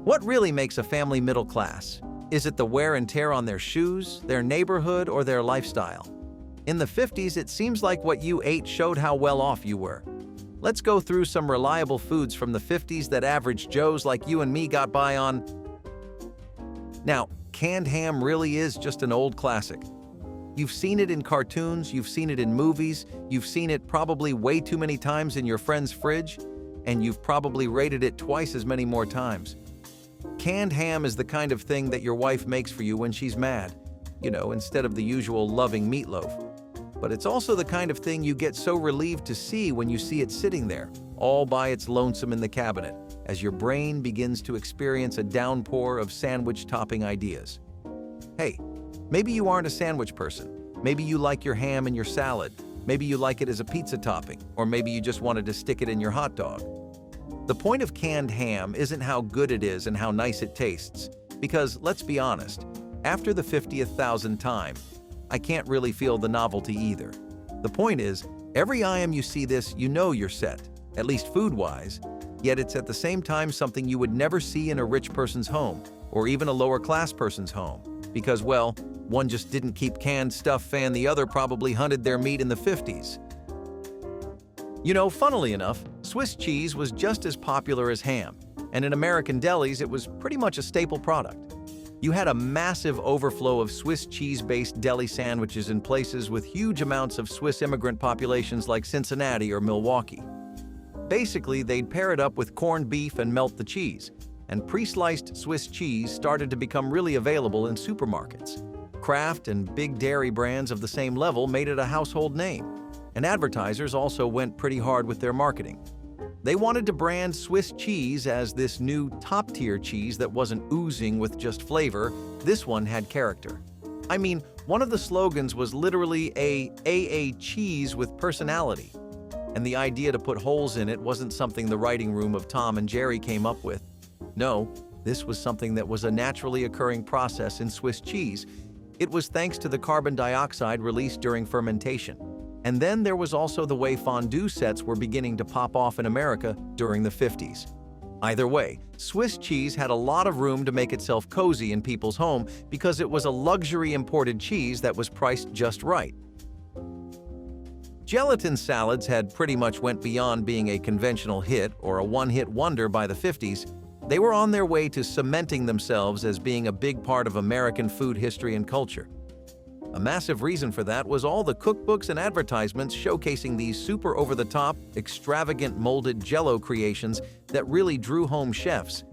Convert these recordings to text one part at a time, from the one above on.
What really makes a family middle class? Is it the wear and tear on their shoes, their neighborhood, or their lifestyle? In the 50s, it seems like what you ate showed how well off you were. Let's go through some reliable foods from the 50s that average Joes like you and me got by on. Now, canned ham really is just an old classic. You've seen it in cartoons, you've seen it in movies, you've seen it probably way too many times in your friend's fridge, and you've probably rated it twice as many more times. Canned ham is the kind of thing that your wife makes for you when she's mad, instead of the usual loving meatloaf. But it's also the kind of thing you get so relieved to see when you see it sitting there, all by its lonesome in the cabinet, as your brain begins to experience a downpour of sandwich topping ideas. Hey, maybe you aren't a sandwich person. Maybe you like your ham in your salad. Maybe you like it as a pizza topping, or maybe you just wanted to stick it in your hot dog. The point of canned ham isn't how good it is and how nice it tastes, because let's be honest, after the 50th thousand time, I can't really feel the novelty either. The point is, every IM you see this, you know you're set, at least food-wise, yet it's at the same time something you would never see in a rich person's home, or even a lower-class person's home, because, well, one just didn't keep canned stuff and the other probably hunted their meat in the 50s. Funnily enough, Swiss cheese was just as popular as ham, and in American delis it was pretty much a staple product. You had a massive overflow of Swiss cheese-based deli sandwiches in places with huge amounts of Swiss immigrant populations like Cincinnati or Milwaukee. Basically, they'd pair it up with corned beef and melt the cheese, and pre-sliced Swiss cheese started to become really available in supermarkets. Kraft and big dairy brands of the same level made it a household name, and advertisers also went pretty hard with their marketing. They wanted to brand Swiss cheese as this new top-tier cheese that wasn't oozing with just flavor. This one had character. I mean, one of the slogans was literally a cheese with personality. And the idea to put holes in it wasn't something the writing room of Tom and Jerry came up with. No, this was something that was a naturally occurring process in Swiss cheese. It was thanks to the carbon dioxide released during fermentation. And then there was also the way fondue sets were beginning to pop off in America during the 50s. Either way, Swiss cheese had a lot of room to make itself cozy in people's home because it was a luxury imported cheese that was priced just right. Gelatin salads had pretty much went beyond being a conventional hit or a one-hit wonder by the 50s. They were on their way to cementing themselves as being a big part of American food history and culture. A massive reason for that was all the cookbooks and advertisements showcasing these super over-the-top, extravagant molded Jell-O creations that really drew home chefs.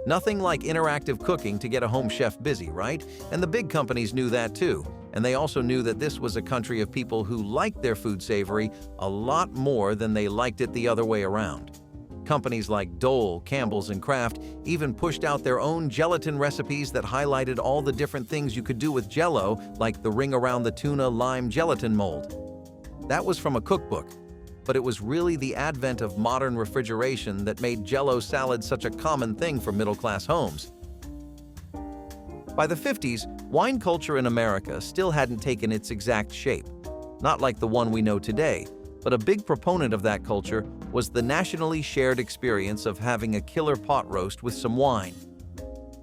Nothing like interactive cooking to get a home chef busy, right? And the big companies knew that too, and they also knew that this was a country of people who liked their food savory a lot more than they liked it the other way around. Companies like Dole, Campbell's, and Kraft even pushed out their own gelatin recipes that highlighted all the different things you could do with Jell-O, like the ring around the tuna lime gelatin mold. That was from a cookbook, but it was really the advent of modern refrigeration that made Jell-O salad such a common thing for middle-class homes. By the 50s, wine culture in America still hadn't taken its exact shape, not like the one we know today, but a big proponent of that culture was the nationally shared experience of having a killer pot roast with some wine.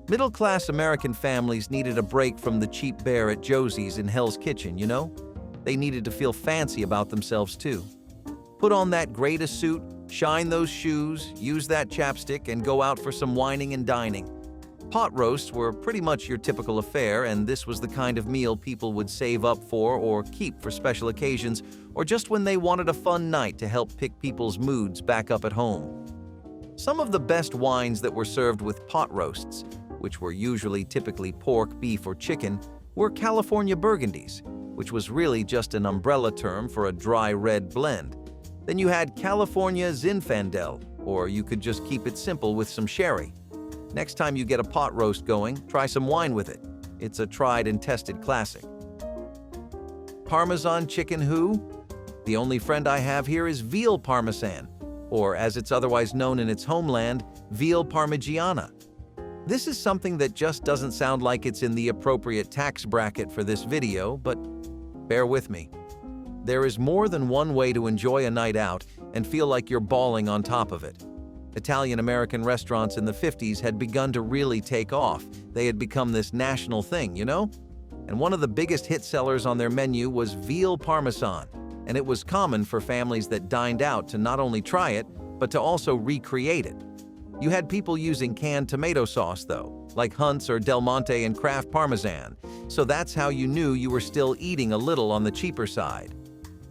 Middle-class American families needed a break from the cheap bear at Josie's in Hell's Kitchen, They needed to feel fancy about themselves too. Put on that greatest suit, shine those shoes, use that chapstick, and go out for some wining and dining. Pot roasts were pretty much your typical affair, and this was the kind of meal people would save up for or keep for special occasions, or just when they wanted a fun night to help pick people's moods back up at home. Some of the best wines that were served with pot roasts, which were usually typically pork, beef, or chicken, were California Burgundies, which was really just an umbrella term for a dry red blend. Then you had California Zinfandel, or you could just keep it simple with some sherry. Next time you get a pot roast going, try some wine with it. It's a tried and tested classic. Parmesan chicken who? The only friend I have here is veal parmesan, or as it's otherwise known in its homeland, veal parmigiana. This is something that just doesn't sound like it's in the appropriate tax bracket for this video, but bear with me. There is more than one way to enjoy a night out and feel like you're balling on top of it. Italian-American restaurants in the 50s had begun to really take off. They had become this national thing, you know? And one of the biggest hit sellers on their menu was veal parmesan, and it was common for families that dined out to not only try it, but to also recreate it. You had people using canned tomato sauce, though, like Hunt's or Del Monte and Kraft Parmesan, so that's how you knew you were still eating a little on the cheaper side.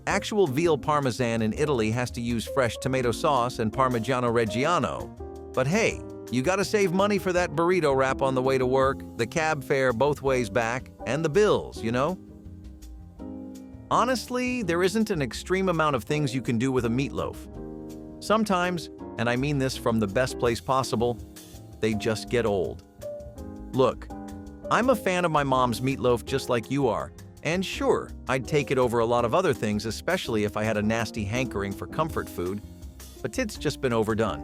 Actual veal parmesan in Italy has to use fresh tomato sauce and Parmigiano Reggiano. But hey, you gotta save money for that burrito wrap on the way to work, the cab fare both ways back, and the bills, you know? Honestly, there isn't an extreme amount of things you can do with a meatloaf. Sometimes, and I mean this from the best place possible, they just get old. Look, I'm a fan of my mom's meatloaf just like you are, and sure, I'd take it over a lot of other things, especially if I had a nasty hankering for comfort food, but it's just been overdone.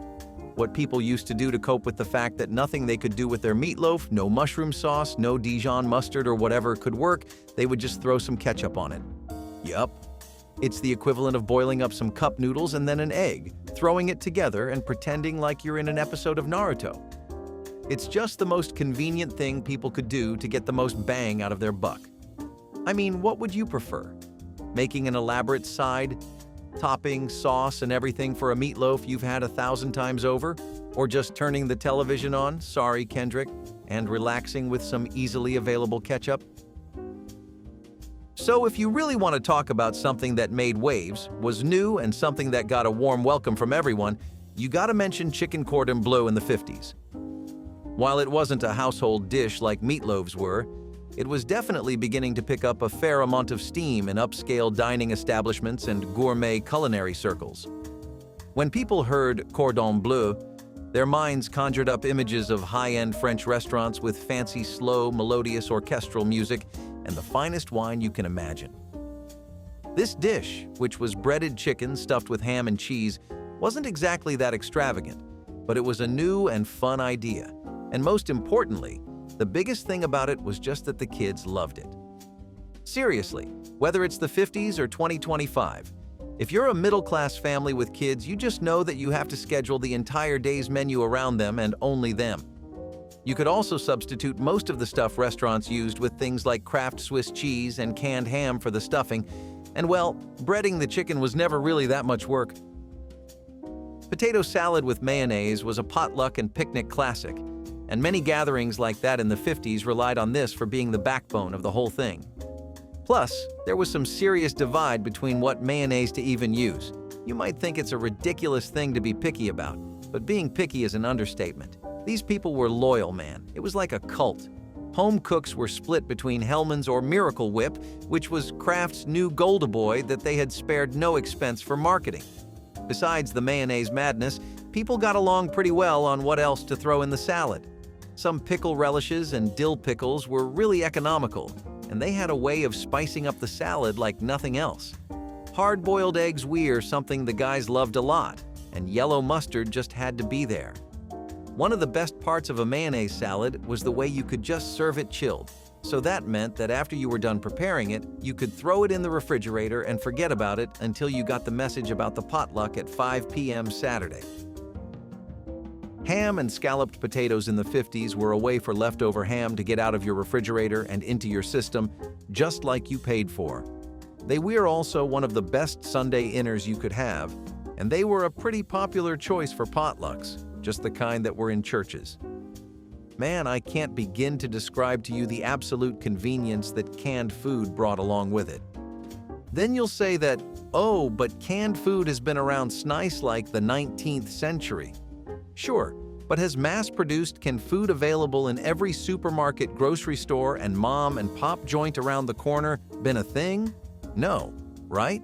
What people used to do to cope with the fact that nothing they could do with their meatloaf, no mushroom sauce, no Dijon mustard or whatever could work, they would just throw some ketchup on it. Yup. It's the equivalent of boiling up some cup noodles and then an egg, throwing it together and pretending like you're in an episode of Naruto. It's just the most convenient thing people could do to get the most bang out of their buck. I mean, what would you prefer? Making an elaborate side, topping, sauce, and everything for a meatloaf you've had 1,000 times over? Or just turning the television on, sorry Kendrick, and relaxing with some easily available ketchup? So if you really want to talk about something that made waves, was new, and something that got a warm welcome from everyone, you gotta mention chicken cordon bleu in the 50s. While it wasn't a household dish like meatloaves were, it was definitely beginning to pick up a fair amount of steam in upscale dining establishments and gourmet culinary circles. When people heard cordon bleu, their minds conjured up images of high-end French restaurants with fancy, slow, melodious orchestral music and the finest wine you can imagine. This dish, which was breaded chicken stuffed with ham and cheese, wasn't exactly that extravagant, but it was a new and fun idea. And most importantly, the biggest thing about it was just that the kids loved it. Seriously, whether it's the 50s or 2025, if you're a middle-class family with kids, you just know that you have to schedule the entire day's menu around them and only them. You could also substitute most of the stuff restaurants used with things like Kraft Swiss cheese and canned ham for the stuffing, and well, breading the chicken was never really that much work. Potato salad with mayonnaise was a potluck and picnic classic, and many gatherings like that in the 50s relied on this for being the backbone of the whole thing. Plus, there was some serious divide between what mayonnaise to even use. You might think it's a ridiculous thing to be picky about, but being picky is an understatement. These people were loyal, man. It was like a cult. Home cooks were split between Hellmann's or Miracle Whip, which was Kraft's new Golden Boy that they had spared no expense for marketing. Besides the mayonnaise madness, people got along pretty well on what else to throw in the salad. Some pickle relishes and dill pickles were really economical, and they had a way of spicing up the salad like nothing else. Hard-boiled eggs were something the guys loved a lot, and yellow mustard just had to be there. One of the best parts of a mayonnaise salad was the way you could just serve it chilled, so that meant that after you were done preparing it, you could throw it in the refrigerator and forget about it until you got the message about the potluck at 5 p.m. Saturday. Ham and scalloped potatoes in the 50s were a way for leftover ham to get out of your refrigerator and into your system, just like you paid for. They were also one of the best Sunday inners you could have, and they were a pretty popular choice for potlucks, just the kind that were in churches. Man, I can't begin to describe to you the absolute convenience that canned food brought along with it. Then you'll say that, oh, but canned food has been around since like the 19th century. Sure, but has mass-produced canned food available in every supermarket, grocery store, and mom and pop joint around the corner been a thing? No, right?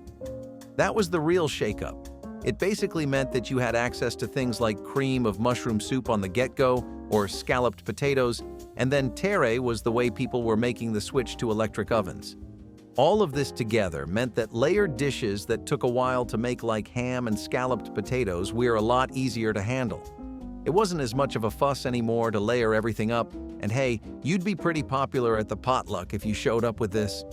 That was the real shakeup. It basically meant that you had access to things like cream of mushroom soup on the get-go or scalloped potatoes, and then terre was the way people were making the switch to electric ovens. All of this together meant that layered dishes that took a while to make like ham and scalloped potatoes were a lot easier to handle. It wasn't as much of a fuss anymore to layer everything up, and hey, you'd be pretty popular at the potluck if you showed up with this.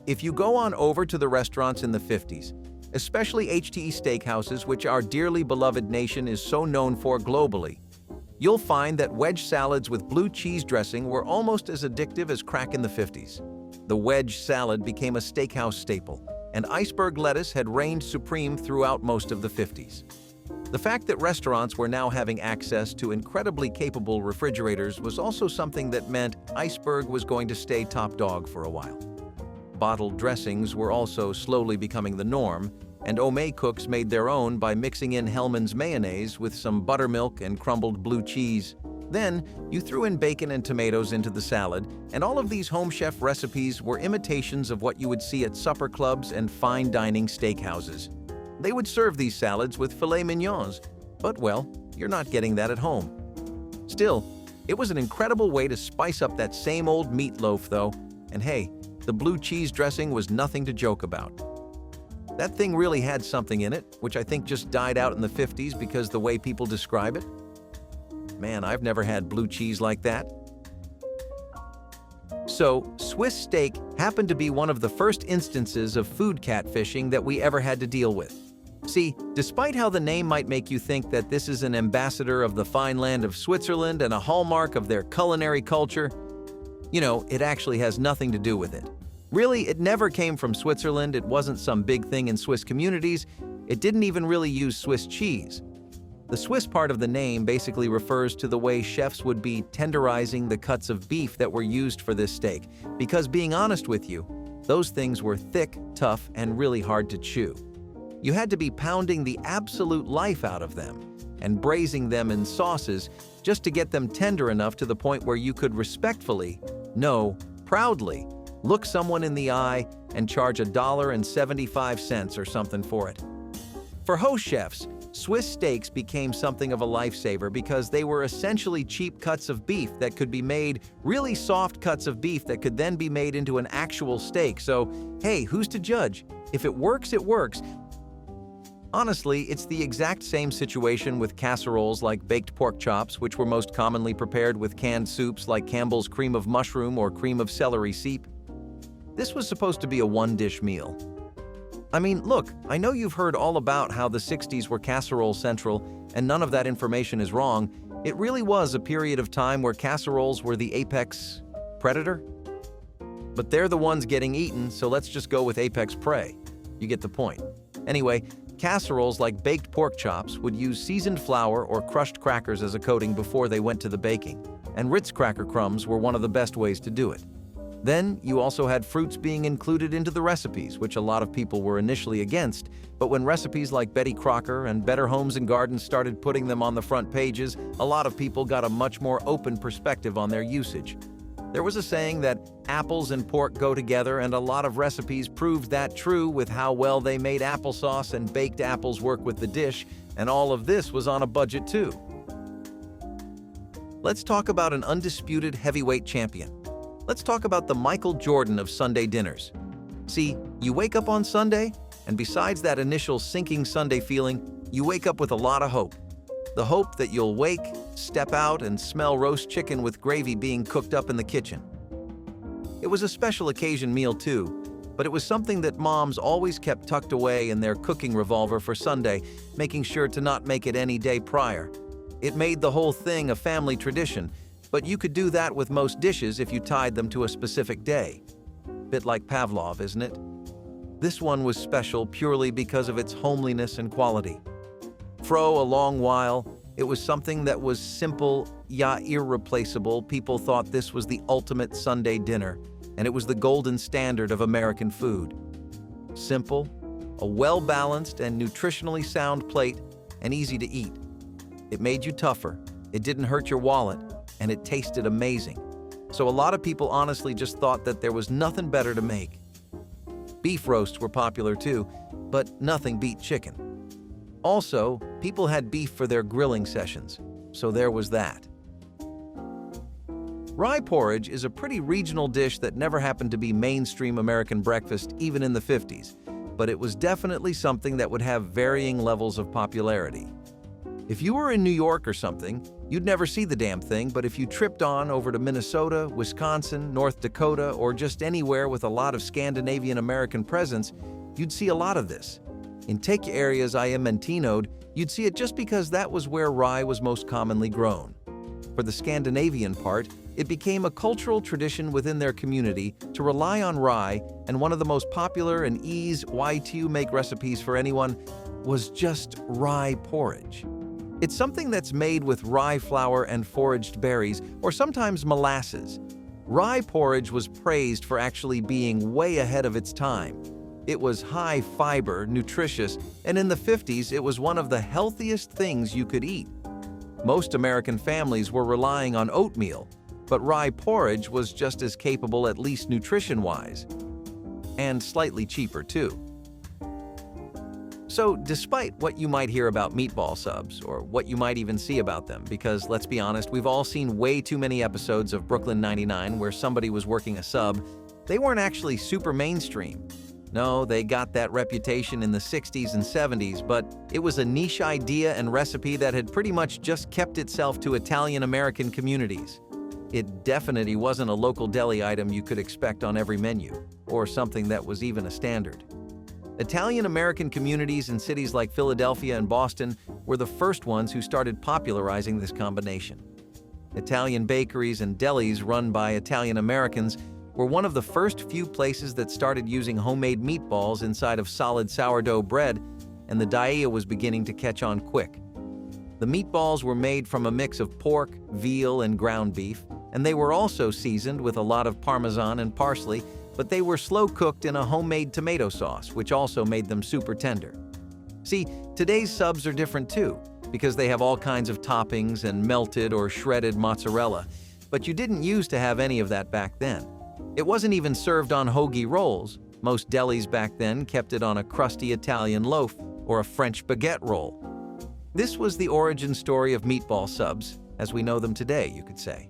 If you go on over to the restaurants in the 50s, especially HTE steakhouses, which our dearly beloved nation is so known for globally. You'll find that wedge salads with blue cheese dressing were almost as addictive as crack in the 50s. The wedge salad became a steakhouse staple, and iceberg lettuce had reigned supreme throughout most of the 50s. The fact that restaurants were now having access to incredibly capable refrigerators was also something that meant iceberg was going to stay top dog for a while. Bottled dressings were also slowly becoming the norm, and Omei cooks made their own by mixing in Hellmann's mayonnaise with some buttermilk and crumbled blue cheese. Then, you threw in bacon and tomatoes into the salad, and all of these home chef recipes were imitations of what you would see at supper clubs and fine dining steakhouses. They would serve these salads with filet mignons, but well, you're not getting that at home. Still, it was an incredible way to spice up that same old meatloaf though, and hey, the blue cheese dressing was nothing to joke about. That thing really had something in it, which I think just died out in the 50s because the way people describe it. Man, I've never had blue cheese like that. So, Swiss steak happened to be one of the first instances of food catfishing that we ever had to deal with. See, despite how the name might make you think that this is an ambassador of the fine land of Switzerland and a hallmark of their culinary culture, it actually has nothing to do with it. Really, it never came from Switzerland, it wasn't some big thing in Swiss communities, it didn't even really use Swiss cheese. The Swiss part of the name basically refers to the way chefs would be tenderizing the cuts of beef that were used for this steak, because being honest with you, those things were thick, tough, and really hard to chew. You had to be pounding the absolute life out of them and braising them in sauces just to get them tender enough to the point where you could respectfully, no, proudly, look someone in the eye and charge $1.75 or something for it. For host chefs, Swiss steaks became something of a lifesaver because they were essentially cheap cuts of beef that could be made, really soft cuts of beef that could then be made into an actual steak. So, hey, who's to judge? If it works, it works. Honestly, it's the exact same situation with casseroles like baked pork chops, which were most commonly prepared with canned soups like Campbell's cream of mushroom or cream of celery soup. This was supposed to be a one-dish meal. I mean, look, I know you've heard all about how the 60s were casserole central, and none of that information is wrong. It really was a period of time where casseroles were the apex predator. But they're the ones getting eaten, so let's just go with apex prey. You get the point. Anyway, casseroles like baked pork chops would use seasoned flour or crushed crackers as a coating before they went to the baking, and Ritz cracker crumbs were one of the best ways to do it. Then, you also had fruits being included into the recipes, which a lot of people were initially against, but when recipes like Betty Crocker and Better Homes and Gardens started putting them on the front pages, a lot of people got a much more open perspective on their usage. There was a saying that apples and pork go together, and a lot of recipes proved that true with how well they made applesauce and baked apples work with the dish, and all of this was on a budget too. Let's talk about an undisputed heavyweight champion. Let's talk about the Michael Jordan of Sunday dinners. See, you wake up on Sunday, and besides that initial sinking Sunday feeling, you wake up with a lot of hope. The hope that you'll wake, step out, and smell roast chicken with gravy being cooked up in the kitchen. It was a special occasion meal too, but it was something that moms always kept tucked away in their cooking revolver for Sunday, making sure to not make it any day prior. It made the whole thing a family tradition, but you could do that with most dishes if you tied them to a specific day. Bit like Pavlov, isn't it? This one was special purely because of its homeliness and quality. For a long while, it was something that was simple, yet irreplaceable. People thought this was the ultimate Sunday dinner, and it was the golden standard of American food. Simple, a well-balanced and nutritionally sound plate, and easy to eat. It made you tougher, it didn't hurt your wallet, and it tasted amazing. So a lot of people honestly just thought that there was nothing better to make. Beef roasts were popular too, but nothing beat chicken. Also, people had beef for their grilling sessions, so there was that. Rye porridge is a pretty regional dish that never happened to be mainstream American breakfast even in the 50s, but it was definitely something that would have varying levels of popularity. If you were in New York or something, you'd never see the damn thing, but if you tripped on over to Minnesota, Wisconsin, North Dakota, or just anywhere with a lot of Scandinavian American presence, you'd see a lot of this. In thick areas Iamantinoed, you'd see it just because that was where rye was most commonly grown. For the Scandinavian part, it became a cultural tradition within their community to rely on rye, and one of the most popular and easy to make recipes for anyone was just rye porridge. It's something that's made with rye flour and foraged berries, or sometimes molasses. Rye porridge was praised for actually being way ahead of its time. It was high fiber, nutritious, and in the 50s it was one of the healthiest things you could eat. Most American families were relying on oatmeal, but rye porridge was just as capable, at least nutrition-wise, and slightly cheaper too. So despite what you might hear about meatball subs, or what you might even see about them, because let's be honest, we've all seen way too many episodes of Brooklyn 99 where somebody was working a sub, they weren't actually super mainstream. No, they got that reputation in the 60s and 70s, but it was a niche idea and recipe that had pretty much just kept itself to Italian-American communities. It definitely wasn't a local deli item you could expect on every menu, or something that was even a standard. Italian-American communities in cities like Philadelphia and Boston were the first ones who started popularizing this combination. Italian bakeries and delis run by Italian-Americans were one of the first few places that started using homemade meatballs inside of solid sourdough bread, and the idea was beginning to catch on quick. The meatballs were made from a mix of pork, veal, and ground beef, and they were also seasoned with a lot of parmesan and parsley, but they were slow-cooked in a homemade tomato sauce, which also made them super tender. See, today's subs are different too, because they have all kinds of toppings and melted or shredded mozzarella, but you didn't used to have any of that back then. It wasn't even served on hoagie rolls. Most delis back then kept it on a crusty Italian loaf or a French baguette roll. This was the origin story of meatball subs, as we know them today, you could say.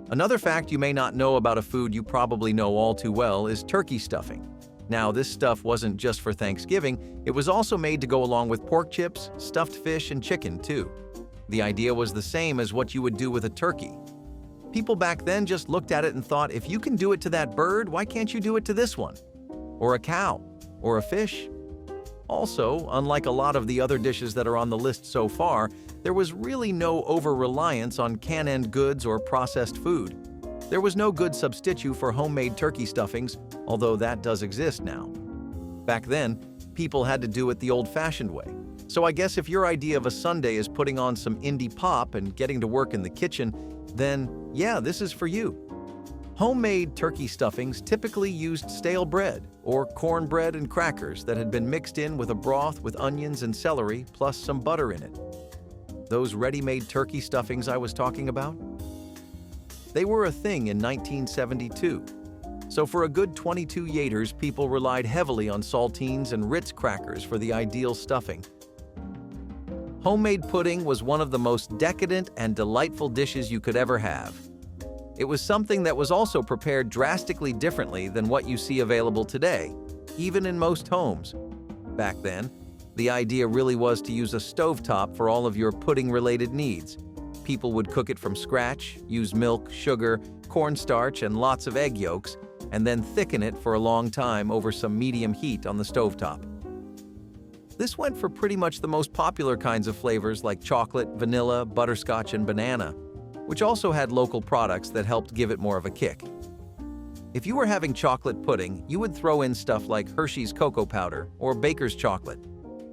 Another fact you may not know about a food you probably know all too well is turkey stuffing. Now, this stuff wasn't just for Thanksgiving, it was also made to go along with pork chips, stuffed fish, and chicken too. The idea was the same as what you would do with a turkey. People back then just looked at it and thought, if you can do it to that bird, why can't you do it to this one? Or a cow? Or a fish? Also, unlike a lot of the other dishes that are on the list so far, there was really no over-reliance on canned goods or processed food. There was no good substitute for homemade turkey stuffings, although that does exist now. Back then, people had to do it the old-fashioned way. So I guess if your idea of a Sunday is putting on some indie pop and getting to work in the kitchen, then yeah, this is for you. Homemade turkey stuffings typically used stale bread or cornbread and crackers that had been mixed in with a broth with onions and celery plus some butter in it. Those ready-made turkey stuffings I was talking about? They were a thing in 1972. So for a good 22 years, people relied heavily on saltines and Ritz crackers for the ideal stuffing. Homemade pudding was one of the most decadent and delightful dishes you could ever have. It was something that was also prepared drastically differently than what you see available today, even in most homes. Back then, the idea really was to use a stovetop for all of your pudding-related needs. People would cook it from scratch, use milk, sugar, cornstarch, and lots of egg yolks, and then thicken it for a long time over some medium heat on the stovetop. This went for pretty much the most popular kinds of flavors like chocolate, vanilla, butterscotch, and banana, which also had local products that helped give it more of a kick. If you were having chocolate pudding, you would throw in stuff like Hershey's cocoa powder or Baker's chocolate.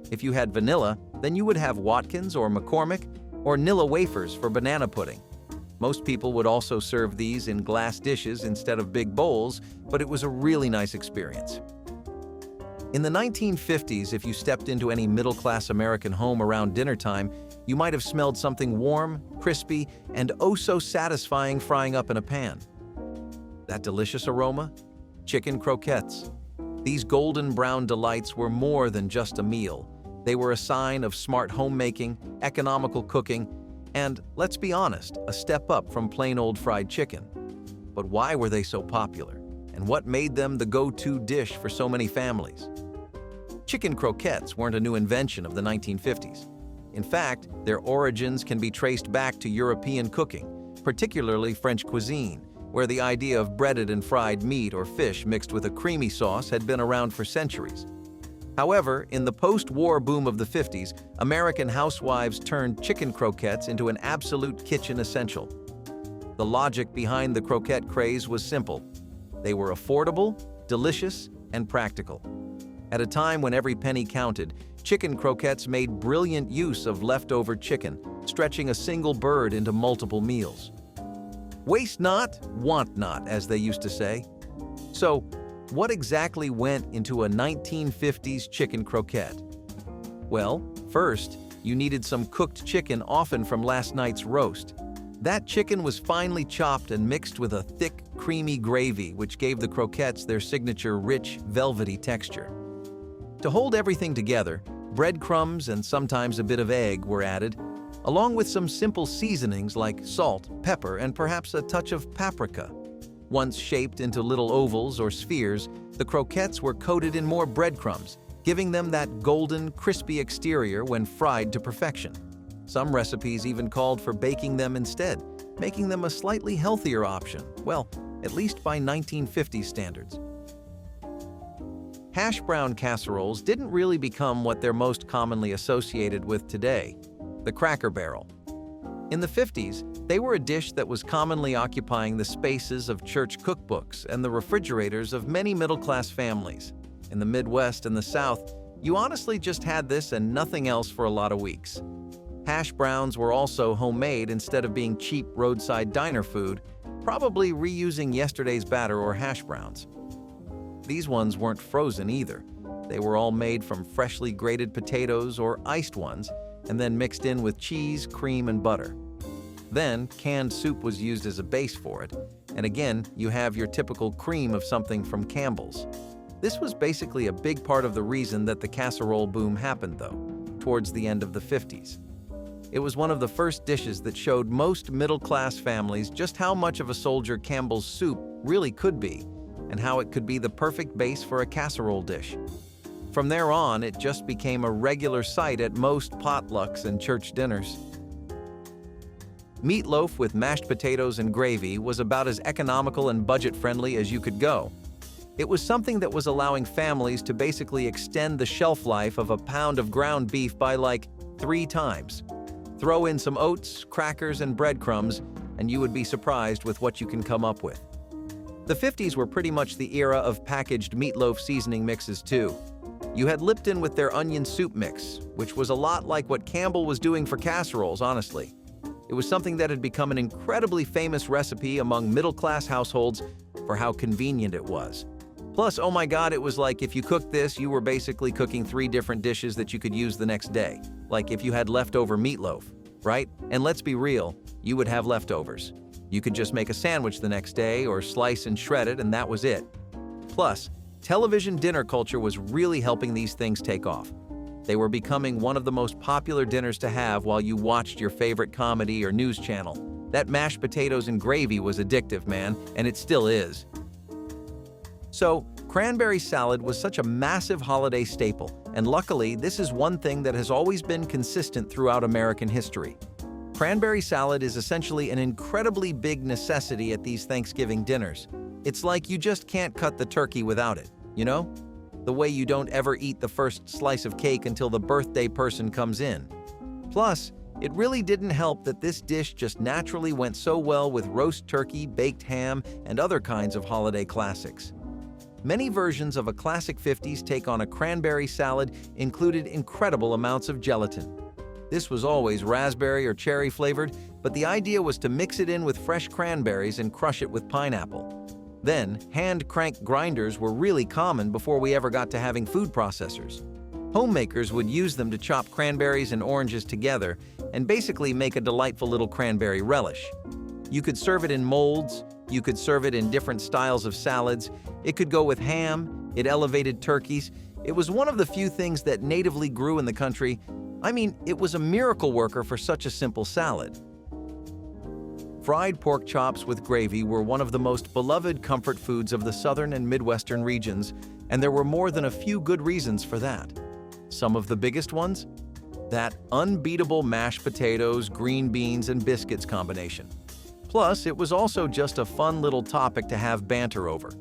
If you had vanilla, then you would have Watkins or McCormick or Nilla wafers for banana pudding. Most people would also serve these in glass dishes instead of big bowls, but it was a really nice experience. In the 1950s, if you stepped into any middle-class American home around dinner time, you might have smelled something warm, crispy, and oh so satisfying frying up in a pan. That delicious aroma? Chicken croquettes. These golden brown delights were more than just a meal. They were a sign of smart homemaking, economical cooking, and, let's be honest, a step up from plain old fried chicken. But why were they so popular? And what made them the go-to dish for so many families? Chicken croquettes weren't a new invention of the 1950s. In fact, their origins can be traced back to European cooking, particularly French cuisine, where the idea of breaded and fried meat or fish mixed with a creamy sauce had been around for centuries. However, in the post-war boom of the 50s, American housewives turned chicken croquettes into an absolute kitchen essential. The logic behind the croquette craze was simple. They were affordable, delicious, and practical. At a time when every penny counted, chicken croquettes made brilliant use of leftover chicken, stretching a single bird into multiple meals. Waste not, want not, as they used to say. So, what exactly went into a 1950s chicken croquette? Well, first, you needed some cooked chicken, often from last night's roast. That chicken was finely chopped and mixed with a thick, creamy gravy, which gave the croquettes their signature rich, velvety texture. To hold everything together, breadcrumbs and sometimes a bit of egg were added, along with some simple seasonings like salt, pepper, and perhaps a touch of paprika. Once shaped into little ovals or spheres, the croquettes were coated in more breadcrumbs, giving them that golden, crispy exterior when fried to perfection. Some recipes even called for baking them instead, making them a slightly healthier option, well, at least by 1950s standards. Hash brown casseroles didn't really become what they're most commonly associated with today, the Cracker Barrel. In the 50s, they were a dish that was commonly occupying the spaces of church cookbooks and the refrigerators of many middle-class families. In the Midwest and the South, you honestly just had this and nothing else for a lot of weeks. Hash browns were also homemade instead of being cheap roadside diner food, probably reusing yesterday's batter or hash browns. These ones weren't frozen either. They were all made from freshly grated potatoes or iced ones, and then mixed in with cheese, cream, and butter. Then, canned soup was used as a base for it, and again, you have your typical cream of something from Campbell's. This was basically a big part of the reason that the casserole boom happened, though, towards the end of the 50s. It was one of the first dishes that showed most middle-class families just how much of a soldier Campbell's soup really could be, and how it could be the perfect base for a casserole dish. From there on, it just became a regular sight at most potlucks and church dinners. Meatloaf with mashed potatoes and gravy was about as economical and budget-friendly as you could go. It was something that was allowing families to basically extend the shelf life of a pound of ground beef by like 3 times. Throw in some oats, crackers, and breadcrumbs, and you would be surprised with what you can come up with. The 50s were pretty much the era of packaged meatloaf seasoning mixes too. You had Lipton with their onion soup mix, which was a lot like what Campbell was doing for casseroles, honestly. It was something that had become an incredibly famous recipe among middle-class households for how convenient it was. Plus, oh my god, it was like if you cooked this, you were basically cooking 3 different dishes that you could use the next day. Like if you had leftover meatloaf, right? And let's be real, you would have leftovers. You could just make a sandwich the next day or slice and shred it, and that was it. Plus, television dinner culture was really helping these things take off. They were becoming one of the most popular dinners to have while you watched your favorite comedy or news channel. That mashed potatoes and gravy was addictive, man, and it still is. So, cranberry salad was such a massive holiday staple, and luckily, this is one thing that has always been consistent throughout American history. Cranberry salad is essentially an incredibly big necessity at these Thanksgiving dinners. It's like you just can't cut the turkey without it, you know? The way you don't ever eat the first slice of cake until the birthday person comes in. Plus, it really didn't help that this dish just naturally went so well with roast turkey, baked ham, and other kinds of holiday classics. Many versions of a classic 50s take on a cranberry salad included incredible amounts of gelatin. This was always raspberry or cherry flavored, but the idea was to mix it in with fresh cranberries and crush it with pineapple. Then, hand-crank grinders were really common before we ever got to having food processors. Homemakers would use them to chop cranberries and oranges together and basically make a delightful little cranberry relish. You could serve it in molds, you could serve it in different styles of salads, it could go with ham, it elevated turkeys. It was one of the few things that natively grew in the country. I mean, it was a miracle worker for such a simple salad. Fried pork chops with gravy were one of the most beloved comfort foods of the southern and Midwestern regions, and there were more than a few good reasons for that. Some of the biggest ones? That unbeatable mashed potatoes, green beans, and biscuits combination. Plus, it was also just a fun little topic to have banter over.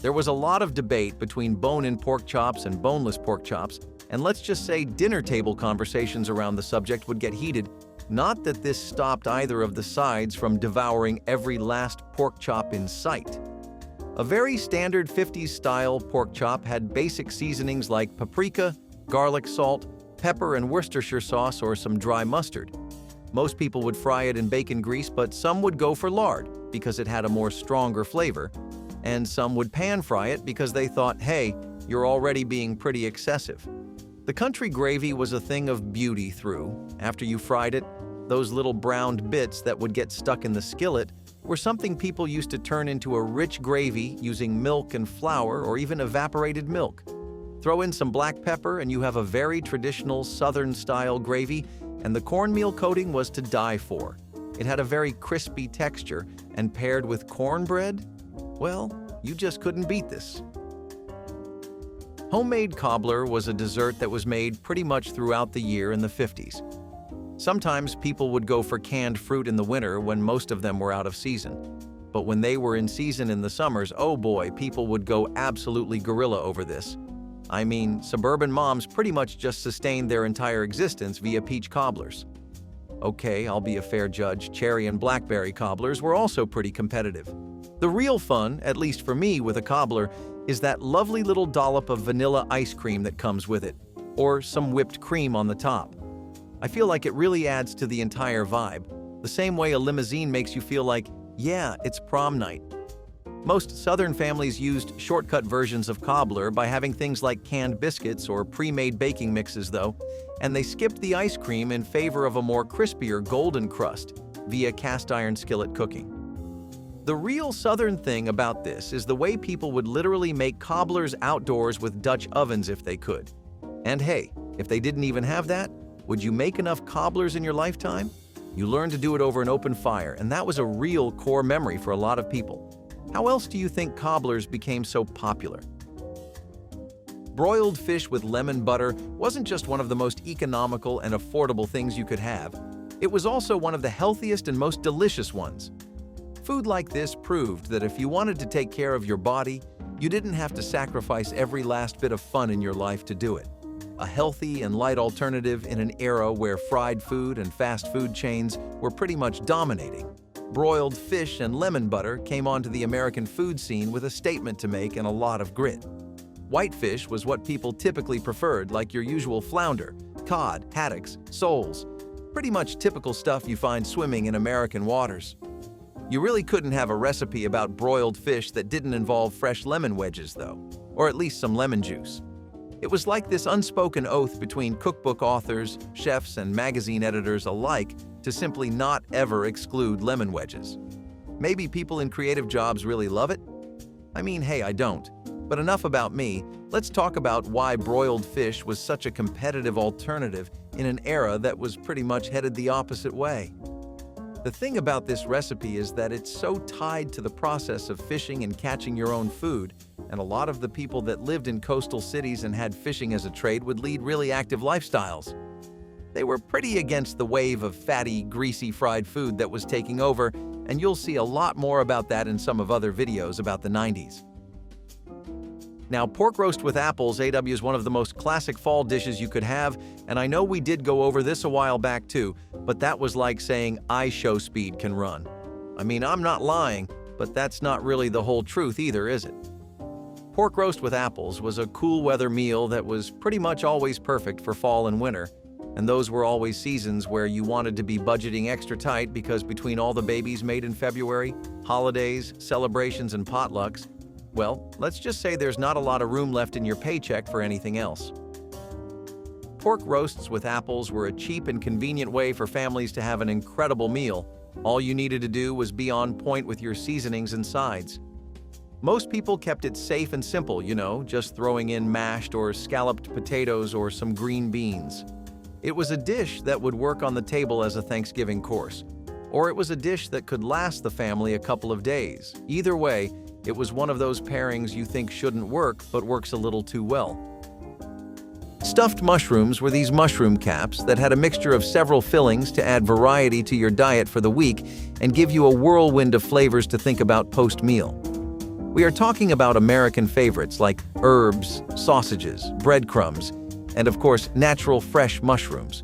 There was a lot of debate between bone-in pork chops and boneless pork chops, and let's just say dinner table conversations around the subject would get heated. Not that this stopped either of the sides from devouring every last pork chop in sight. A very standard 50s-style pork chop had basic seasonings like paprika, garlic salt, pepper and Worcestershire sauce or some dry mustard. Most people would fry it in bacon grease, but some would go for lard because it had a more stronger flavor, and some would pan fry it because they thought, hey, you're already being pretty excessive. The country gravy was a thing of beauty after you fried it. Those little browned bits that would get stuck in the skillet were something people used to turn into a rich gravy using milk and flour or even evaporated milk. Throw in some black pepper and you have a very traditional Southern-style gravy, and the cornmeal coating was to die for. It had a very crispy texture, and paired with cornbread, well, you just couldn't beat this. Homemade cobbler was a dessert that was made pretty much throughout the year in the 50s. Sometimes people would go for canned fruit in the winter when most of them were out of season. But when they were in season in the summers, oh boy, people would go absolutely guerrilla over this. I mean, suburban moms pretty much just sustained their entire existence via peach cobblers. Okay, I'll be a fair judge, cherry and blackberry cobblers were also pretty competitive. The real fun, at least for me with a cobbler, is that lovely little dollop of vanilla ice cream that comes with it, or some whipped cream on the top. I feel like it really adds to the entire vibe, the same way a limousine makes you feel like, yeah, it's prom night. Most Southern families used shortcut versions of cobbler by having things like canned biscuits or pre-made baking mixes though, and they skipped the ice cream in favor of a more crispier golden crust via cast iron skillet cooking. The real Southern thing about this is the way people would literally make cobblers outdoors with Dutch ovens if they could. And hey, if they didn't even have that, would you make enough cobblers in your lifetime? You learned to do it over an open fire, and that was a real core memory for a lot of people. How else do you think cobblers became so popular? Broiled fish with lemon butter wasn't just one of the most economical and affordable things you could have. It was also one of the healthiest and most delicious ones. Food like this proved that if you wanted to take care of your body, you didn't have to sacrifice every last bit of fun in your life to do it. A healthy and light alternative in an era where fried food and fast food chains were pretty much dominating. Broiled fish and lemon butter came onto the American food scene with a statement to make and a lot of grit. Whitefish was what people typically preferred, like your usual flounder, cod, haddocks, soles. Pretty much typical stuff you find swimming in American waters. You really couldn't have a recipe about broiled fish that didn't involve fresh lemon wedges though, or at least some lemon juice. It was like this unspoken oath between cookbook authors, chefs, and magazine editors alike to simply not ever exclude lemon wedges. Maybe people in creative jobs really love it? I mean, hey, I don't. But enough about me, let's talk about why broiled fish was such a competitive alternative in an era that was pretty much headed the opposite way. The thing about this recipe is that it's so tied to the process of fishing and catching your own food, and a lot of the people that lived in coastal cities and had fishing as a trade would lead really active lifestyles. They were pretty against the wave of fatty, greasy fried food that was taking over, and you'll see a lot more about that in some of other videos about the 90s. Now, pork roast with apples AW is one of the most classic fall dishes you could have, and I know we did go over this a while back too, but that was like saying I show speed can run. I mean, I'm not lying, but that's not really the whole truth either, is it? Pork roast with apples was a cool weather meal that was pretty much always perfect for fall and winter, and those were always seasons where you wanted to be budgeting extra tight because between all the babies made in February, holidays, celebrations, and potlucks, well, let's just say there's not a lot of room left in your paycheck for anything else. Pork roasts with apples were a cheap and convenient way for families to have an incredible meal. All you needed to do was be on point with your seasonings and sides. Most people kept it safe and simple, just throwing in mashed or scalloped potatoes or some green beans. It was a dish that would work on the table as a Thanksgiving course, or it was a dish that could last the family a couple of days. Either way, it was one of those pairings you think shouldn't work, but works a little too well. Stuffed mushrooms were these mushroom caps that had a mixture of several fillings to add variety to your diet for the week and give you a whirlwind of flavors to think about post-meal. We are talking about American favorites like herbs, sausages, breadcrumbs, and of course, natural fresh mushrooms.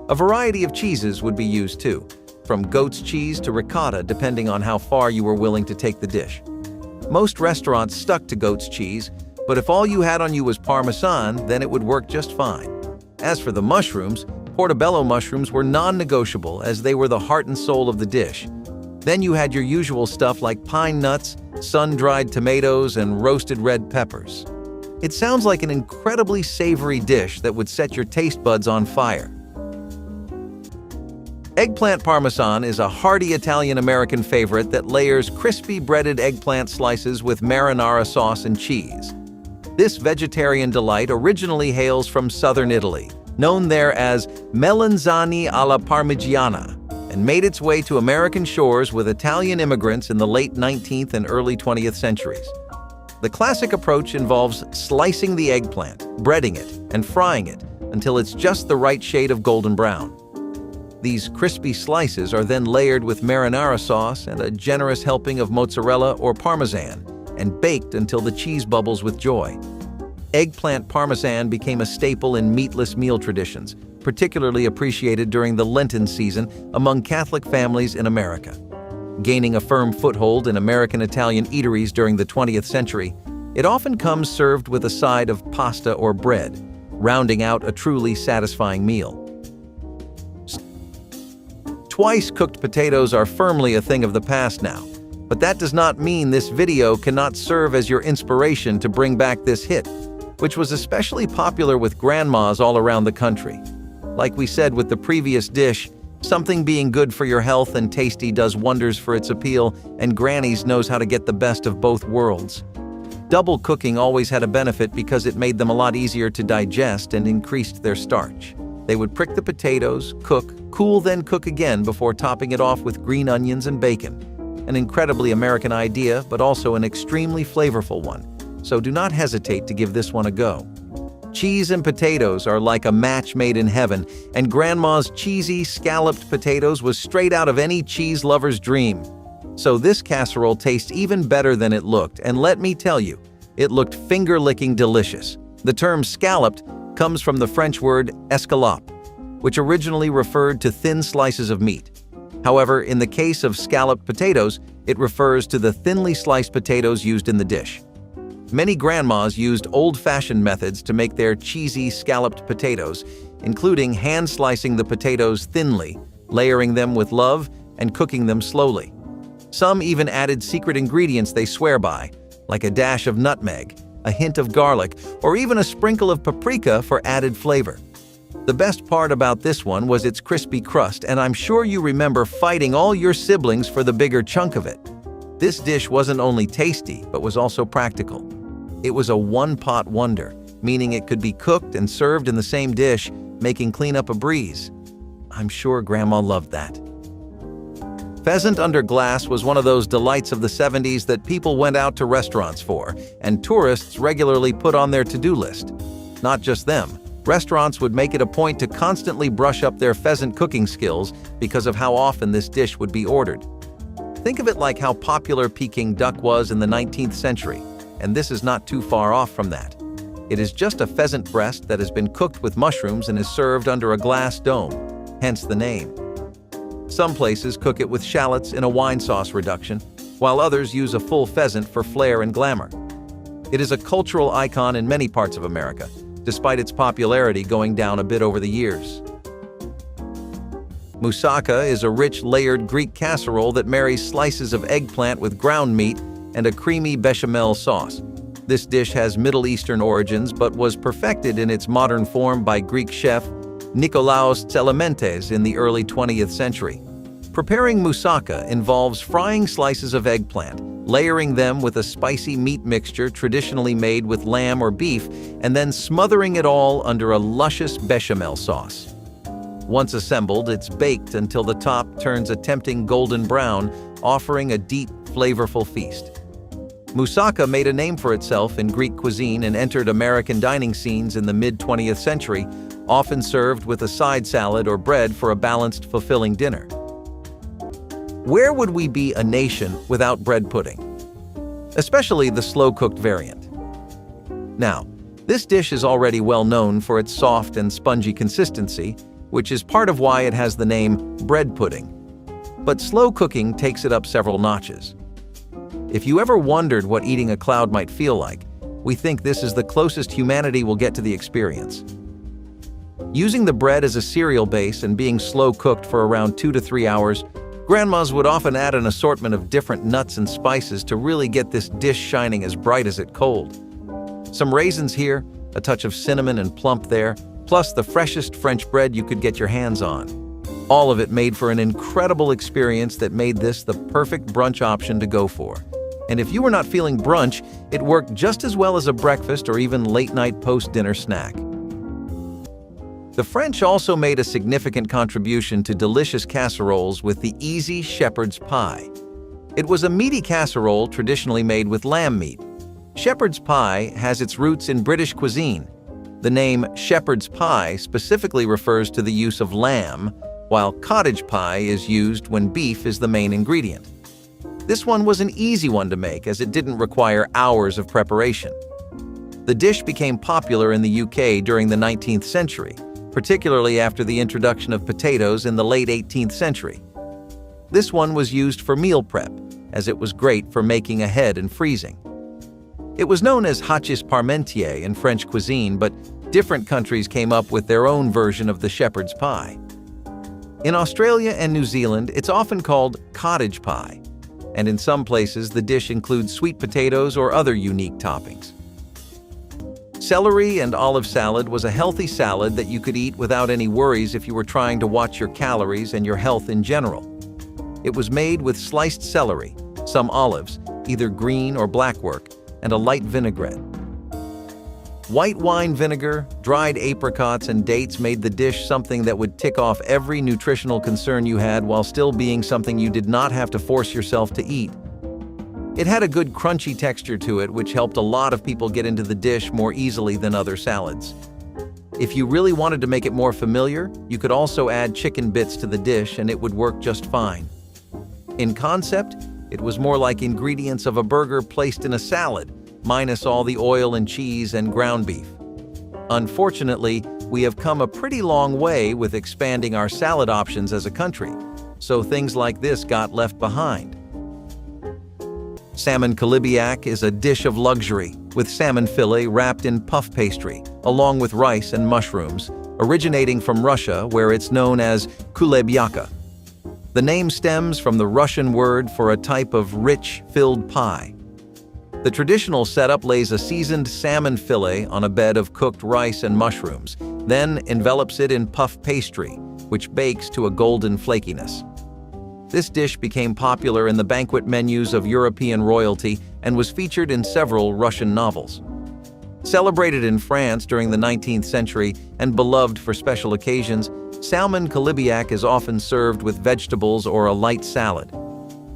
A variety of cheeses would be used too, from goat's cheese to ricotta depending on how far you were willing to take the dish. Most restaurants stuck to goat's cheese, but if all you had on you was parmesan, then it would work just fine. As for the mushrooms, portobello mushrooms were non-negotiable as they were the heart and soul of the dish. Then you had your usual stuff like pine nuts, sun-dried tomatoes, and roasted red peppers. It sounds like an incredibly savory dish that would set your taste buds on fire. Eggplant parmesan is a hearty Italian-American favorite that layers crispy breaded eggplant slices with marinara sauce and cheese. This vegetarian delight originally hails from southern Italy, known there as melanzane alla parmigiana, and made its way to American shores with Italian immigrants in the late 19th and early 20th centuries. The classic approach involves slicing the eggplant, breading it, and frying it until it's just the right shade of golden brown. These crispy slices are then layered with marinara sauce and a generous helping of mozzarella or parmesan, and baked until the cheese bubbles with joy. Eggplant parmesan became a staple in meatless meal traditions, particularly appreciated during the Lenten season among Catholic families in America. Gaining a firm foothold in American Italian eateries during the 20th century, it often comes served with a side of pasta or bread, rounding out a truly satisfying meal. Twice-cooked potatoes are firmly a thing of the past now, but that does not mean this video cannot serve as your inspiration to bring back this hit, which was especially popular with grandmas all around the country. Like we said with the previous dish, something being good for your health and tasty does wonders for its appeal, and grannies knows how to get the best of both worlds. Double cooking always had a benefit because it made them a lot easier to digest and increased their starch. They would prick the potatoes, cook, cool, then cook again before topping it off with green onions and bacon. An incredibly American idea, but also an extremely flavorful one, so do not hesitate to give this one a go. Cheese and potatoes are like a match made in heaven, and Grandma's cheesy, scalloped potatoes was straight out of any cheese lover's dream. So this casserole tastes even better than it looked, and let me tell you, it looked finger-licking delicious. The term scalloped comes from the French word escalope, which originally referred to thin slices of meat. However, in the case of scalloped potatoes, it refers to the thinly sliced potatoes used in the dish. Many grandmas used old-fashioned methods to make their cheesy scalloped potatoes, including hand-slicing the potatoes thinly, layering them with love, and cooking them slowly. Some even added secret ingredients they swear by, like a dash of nutmeg, a hint of garlic, or even a sprinkle of paprika for added flavor. The best part about this one was its crispy crust, and I'm sure you remember fighting all your siblings for the bigger chunk of it. This dish wasn't only tasty, but was also practical. It was a one-pot wonder, meaning it could be cooked and served in the same dish, making cleanup a breeze. I'm sure Grandma loved that. Pheasant under glass was one of those delights of the 70s that people went out to restaurants for, and tourists regularly put on their to-do list. Not just them. Restaurants would make it a point to constantly brush up their pheasant cooking skills because of how often this dish would be ordered. Think of it like how popular Peking duck was in the 19th century, and this is not too far off from that. It is just a pheasant breast that has been cooked with mushrooms and is served under a glass dome, hence the name. Some places cook it with shallots in a wine sauce reduction, while others use a full pheasant for flair and glamour. It is a cultural icon in many parts of America, despite its popularity going down a bit over the years. Moussaka is a rich, layered Greek casserole that marries slices of eggplant with ground meat and a creamy bechamel sauce. This dish has Middle Eastern origins but was perfected in its modern form by Greek chef Nikolaos Tselementes in the early 20th century. Preparing moussaka involves frying slices of eggplant, layering them with a spicy meat mixture traditionally made with lamb or beef, and then smothering it all under a luscious bechamel sauce. Once assembled, it's baked until the top turns a tempting golden brown, offering a deep, flavorful feast. Moussaka made a name for itself in Greek cuisine and entered American dining scenes in the mid-20th century, often served with a side salad or bread for a balanced, fulfilling dinner. Where would we be a nation without bread pudding? especially the slow-cooked variant. Now, this dish is already well known for its soft and spongy consistency, which is part of why it has the name bread pudding. But slow cooking takes it up several notches. If you ever wondered what eating a cloud might feel like, we think this is the closest humanity will get to the experience. Using the bread as a cereal base and being slow cooked for around 2 to 3 hours, grandmas would often add an assortment of different nuts and spices to really get this dish shining as bright as it cold. Some raisins here, a touch of cinnamon and plump there, plus the freshest French bread you could get your hands on. All of it made for an incredible experience that made this the perfect brunch option to go for. And if you were not feeling brunch, it worked just as well as a breakfast or even late-night post-dinner snack. The French also made a significant contribution to delicious casseroles with the easy shepherd's pie. It was a meaty casserole traditionally made with lamb meat. Shepherd's pie has its roots in British cuisine. The name shepherd's pie specifically refers to the use of lamb, while cottage pie is used when beef is the main ingredient. This one was an easy one to make as it didn't require hours of preparation. The dish became popular in the UK during the 19th century, particularly after the introduction of potatoes in the late 18th century. This one was used for meal prep, as it was great for making ahead and freezing. It was known as hachis parmentier in French cuisine, but different countries came up with their own version of the shepherd's pie. In Australia and New Zealand, it's often called cottage pie, and in some places the dish includes sweet potatoes or other unique toppings. Celery and olive salad was a healthy salad that you could eat without any worries if you were trying to watch your calories and your health in general. It was made with sliced celery, some olives, either green or black work, and a light vinaigrette. White wine vinegar, dried apricots, and dates made the dish something that would tick off every nutritional concern you had while still being something you did not have to force yourself to eat. It had a good crunchy texture to it, which helped a lot of people get into the dish more easily than other salads. If you really wanted to make it more familiar, you could also add chicken bits to the dish and it would work just fine. In concept, it was more like ingredients of a burger placed in a salad, minus all the oil and cheese and ground beef. Unfortunately, we have come a pretty long way with expanding our salad options as a country, so things like this got left behind. Salmon coulibiac is a dish of luxury, with salmon fillet wrapped in puff pastry, along with rice and mushrooms, originating from Russia where it's known as coulibiac. The name stems from the Russian word for a type of rich, filled pie. The traditional setup lays a seasoned salmon fillet on a bed of cooked rice and mushrooms, then envelops it in puff pastry, which bakes to a golden flakiness. This dish became popular in the banquet menus of European royalty and was featured in several Russian novels. Celebrated in France during the 19th century and beloved for special occasions, salmon coulibiac is often served with vegetables or a light salad.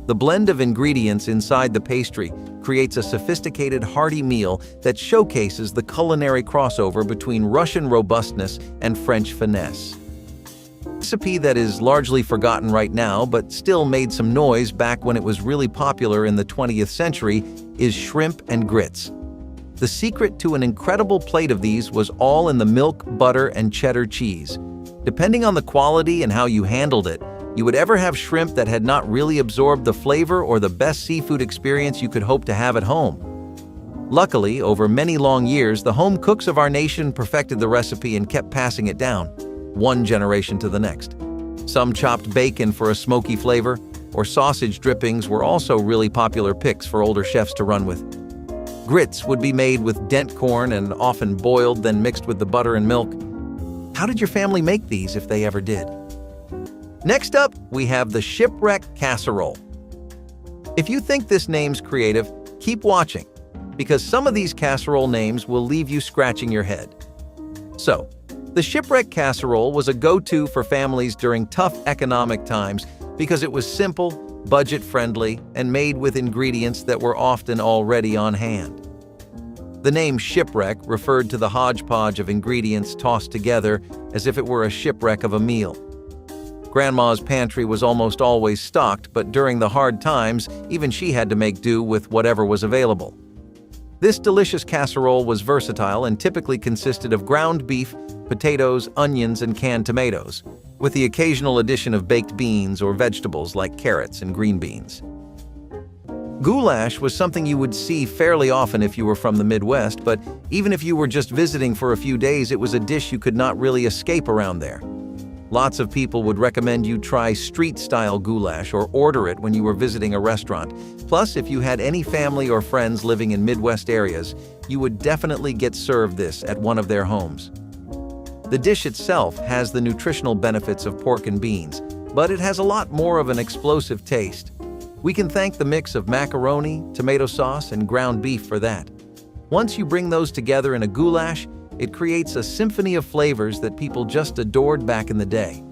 The blend of ingredients inside the pastry creates a sophisticated, hearty meal that showcases the culinary crossover between Russian robustness and French finesse. A recipe that is largely forgotten right now but still made some noise back when it was really popular in the 20th century is shrimp and grits. The secret to an incredible plate of these was all in the milk, butter, and cheddar cheese. Depending on the quality and how you handled it, you would ever have shrimp that had not really absorbed the flavor or the best seafood experience you could hope to have at home. Luckily, over many long years, the home cooks of our nation perfected the recipe and kept passing it down, one generation to the next. Some chopped bacon for a smoky flavor, or sausage drippings were also really popular picks for older chefs to run with. Grits would be made with dent corn and often boiled, then mixed with the butter and milk. How did your family make these if they ever did? Next up, we have the Shipwreck casserole. If you think this name's creative, keep watching, because some of these casserole names will leave you scratching your head. So, the Shipwreck casserole was a go-to for families during tough economic times because it was simple, budget-friendly, and made with ingredients that were often already on hand. The name Shipwreck referred to the hodgepodge of ingredients tossed together as if it were a shipwreck of a meal. Grandma's pantry was almost always stocked, but during the hard times, even she had to make do with whatever was available. This delicious casserole was versatile and typically consisted of ground beef, potatoes, onions, and canned tomatoes, with the occasional addition of baked beans or vegetables like carrots and green beans. Goulash was something you would see fairly often if you were from the Midwest, but even if you were just visiting for a few days, it was a dish you could not really escape around there. Lots of people would recommend you try street-style goulash or order it when you were visiting a restaurant. Plus, if you had any family or friends living in Midwest areas, you would definitely get served this at one of their homes. The dish itself has the nutritional benefits of pork and beans, but it has a lot more of an explosive taste. We can thank the mix of macaroni, tomato sauce, and ground beef for that. Once you bring those together in a goulash, it creates a symphony of flavors that people just adored back in the day.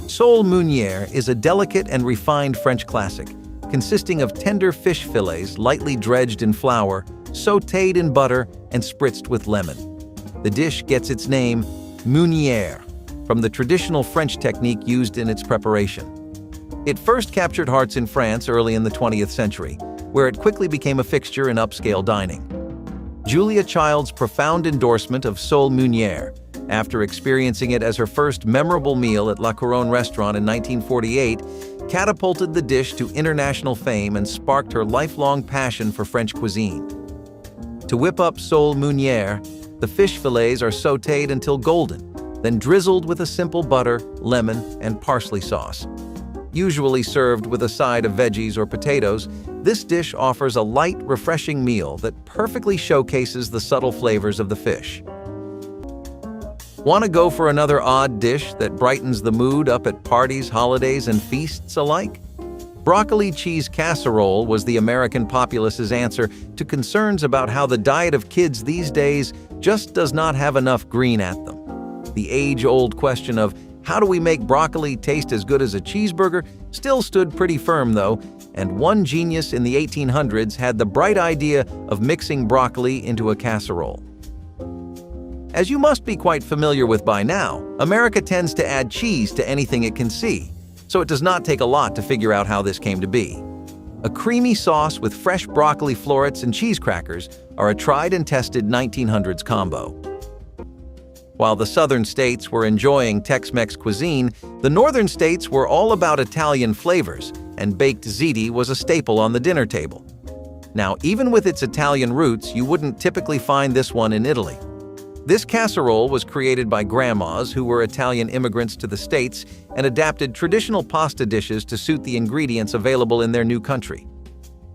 Sole meunière is a delicate and refined French classic, consisting of tender fish fillets lightly dredged in flour, sautéed in butter, and spritzed with lemon. The dish gets its name, meunière, from the traditional French technique used in its preparation. It first captured hearts in France early in the 20th century, where it quickly became a fixture in upscale dining. Julia Child's profound endorsement of sole meunière, after experiencing it as her first memorable meal at La Couronne restaurant in 1948, catapulted the dish to international fame and sparked her lifelong passion for French cuisine. To whip up sole meunière, the fish fillets are sautéed until golden, then drizzled with a simple butter, lemon, and parsley sauce. Usually served with a side of veggies or potatoes, this dish offers a light, refreshing meal that perfectly showcases the subtle flavors of the fish. Want to go for another odd dish that brightens the mood up at parties, holidays, and feasts alike? Broccoli cheese casserole was the American populace's answer to concerns about how the diet of kids these days just does not have enough green at them. The age-old question of how do we make broccoli taste as good as a cheeseburger still stood pretty firm though, and one genius in the 1800s had the bright idea of mixing broccoli into a casserole. As you must be quite familiar with by now, America tends to add cheese to anything it can see, so it does not take a lot to figure out how this came to be. A creamy sauce with fresh broccoli florets and cheese crackers are a tried and tested 1900s combo. While the southern states were enjoying Tex-Mex cuisine, the northern states were all about Italian flavors, and baked ziti was a staple on the dinner table. Now, even with its Italian roots, you wouldn't typically find this one in Italy. This casserole was created by grandmas who were Italian immigrants to the States and adapted traditional pasta dishes to suit the ingredients available in their new country.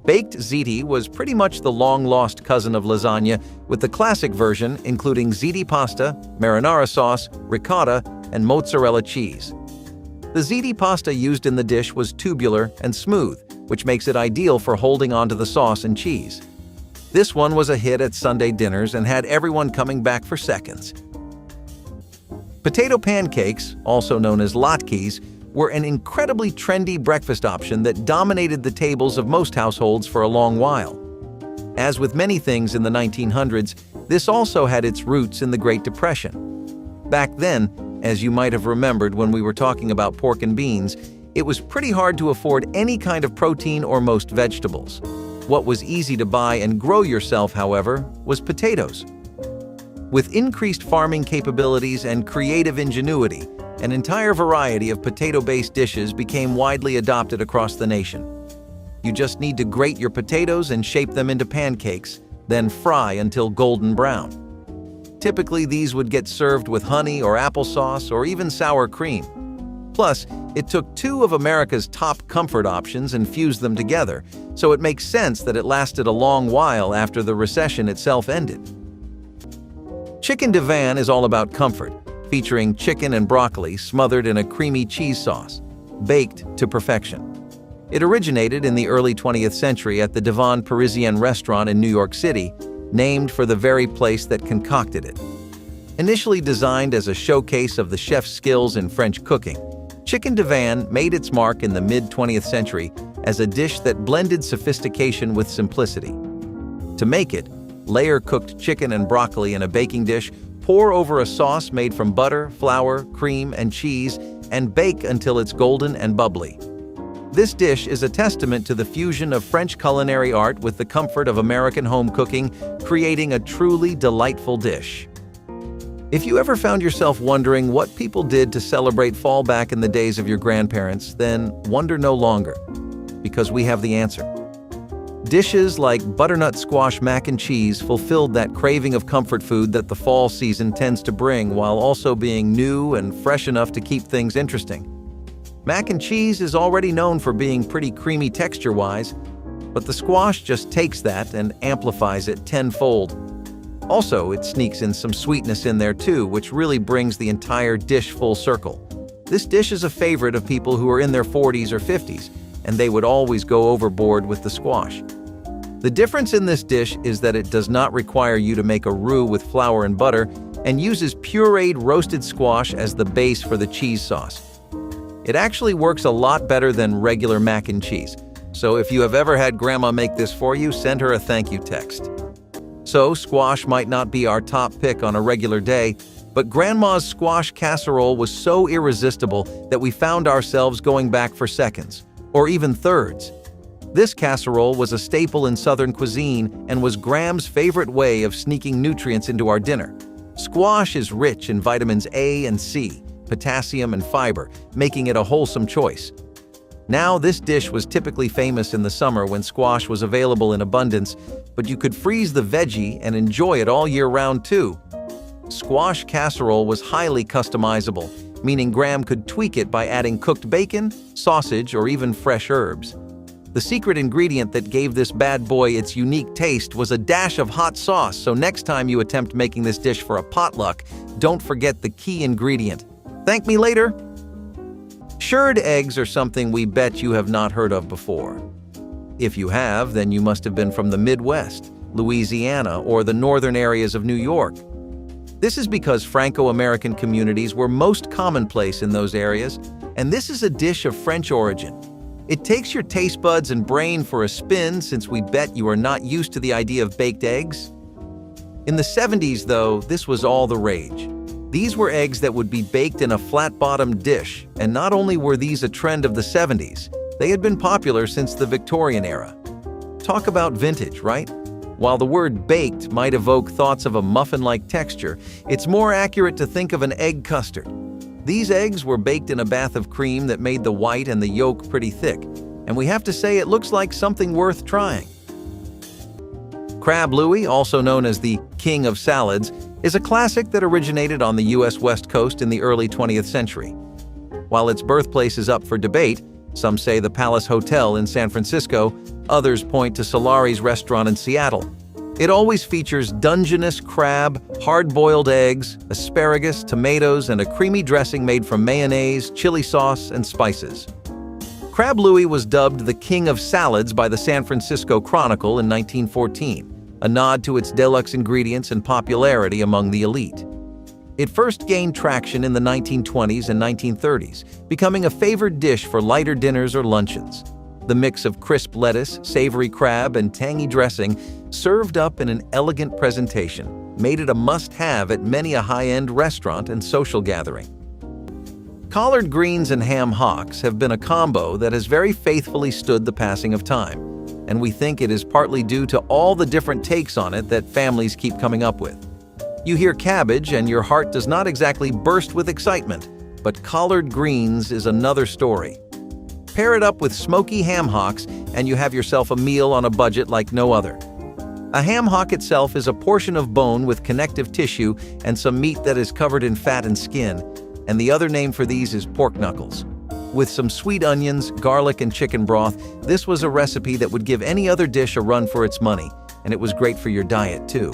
Baked ziti was pretty much the long-lost cousin of lasagna, with the classic version including ziti pasta, marinara sauce, ricotta, and mozzarella cheese. The ziti pasta used in the dish was tubular and smooth, which makes it ideal for holding onto the sauce and cheese. This one was a hit at Sunday dinners and had everyone coming back for seconds. Potato pancakes, also known as latkes, were an incredibly trendy breakfast option that dominated the tables of most households for a long while. As with many things in the 1900s, this also had its roots in the Great Depression. Back then, as you might have remembered when we were talking about pork and beans, it was pretty hard to afford any kind of protein or most vegetables. What was easy to buy and grow yourself, however, was potatoes. With increased farming capabilities and creative ingenuity, an entire variety of potato-based dishes became widely adopted across the nation. You just need to grate your potatoes and shape them into pancakes, then fry until golden brown. Typically, these would get served with honey or applesauce or even sour cream. Plus, it took two of America's top comfort options and fused them together, so it makes sense that it lasted a long while after the recession itself ended. Chicken divan is all about comfort, featuring chicken and broccoli smothered in a creamy cheese sauce, baked to perfection. It originated in the early 20th century at the Divan Parisien restaurant in New York City, named for the very place that concocted it. Initially designed as a showcase of the chef's skills in French cooking, chicken divan made its mark in the mid-20th century as a dish that blended sophistication with simplicity. To make it, layer cooked chicken and broccoli in a baking dish, Pour over a sauce made from butter, flour, cream, and cheese, and bake until it's golden and bubbly. This dish is a testament to the fusion of French culinary art with the comfort of American home cooking, creating a truly delightful dish. If you ever found yourself wondering what people did to celebrate fall back in the days of your grandparents, then wonder no longer, because we have the answer. Dishes like butternut squash mac and cheese fulfilled that craving of comfort food that the fall season tends to bring, while also being new and fresh enough to keep things interesting. Mac and cheese is already known for being pretty creamy texture-wise, but the squash just takes that and amplifies it tenfold. Also, it sneaks in some sweetness in there too, which really brings the entire dish full circle. This dish is a favorite of people who are in their 40s or 50s, and they would always go overboard with the squash. The difference in this dish is that it does not require you to make a roux with flour and butter and uses pureed roasted squash as the base for the cheese sauce. It actually works a lot better than regular mac and cheese. So if you have ever had Grandma make this for you, send her a thank you text. So squash might not be our top pick on a regular day, but Grandma's squash casserole was so irresistible that we found ourselves going back for seconds, or even thirds. This casserole was a staple in Southern cuisine and was Gram's favorite way of sneaking nutrients into our dinner. Squash is rich in vitamins A and C, potassium and fiber, making it a wholesome choice. Now, this dish was typically famous in the summer when squash was available in abundance, but you could freeze the veggie and enjoy it all year round too. Squash casserole was highly customizable, meaning Gram could tweak it by adding cooked bacon, sausage, or even fresh herbs. The secret ingredient that gave this bad boy its unique taste was a dash of hot sauce, so next time you attempt making this dish for a potluck, don't forget the key ingredient. Thank me later! Shirred eggs are something we bet you have not heard of before. If you have, then you must have been from the Midwest, Louisiana, or the northern areas of New York. This is because Franco-American communities were most commonplace in those areas, and this is a dish of French origin. It takes your taste buds and brain for a spin, since we bet you are not used to the idea of baked eggs. In the 70s, though, this was all the rage. These were eggs that would be baked in a flat-bottomed dish, and not only were these a trend of the 70s, they had been popular since the Victorian era. Talk about vintage, right? While the word baked might evoke thoughts of a muffin-like texture, it's more accurate to think of an egg custard. These eggs were baked in a bath of cream that made the white and the yolk pretty thick, and we have to say it looks like something worth trying. Crab Louie, also known as the king of salads, is a classic that originated on the U.S. West Coast in the early 20th century. While its birthplace is up for debate, some say the Palace Hotel in San Francisco, others point to Solari's restaurant in Seattle. It always features Dungeness crab, hard-boiled eggs, asparagus, tomatoes, and a creamy dressing made from mayonnaise, chili sauce, and spices. Crab Louie was dubbed the King of Salads by the San Francisco Chronicle in 1914, a nod to its deluxe ingredients and popularity among the elite. It first gained traction in the 1920s and 1930s, becoming a favored dish for lighter dinners or luncheons. The mix of crisp lettuce, savory crab, and tangy dressing, served up in an elegant presentation, made it a must-have at many a high-end restaurant and social gathering. Collard greens and ham hocks have been a combo that has very faithfully stood the passing of time, and we think it is partly due to all the different takes on it that families keep coming up with. You hear cabbage and your heart does not exactly burst with excitement, but collard greens is another story. Pair it up with smoky ham hocks and you have yourself a meal on a budget like no other. A ham hock itself is a portion of bone with connective tissue and some meat that is covered in fat and skin, and the other name for these is pork knuckles. With some sweet onions, garlic, and chicken broth, this was a recipe that would give any other dish a run for its money, and it was great for your diet too.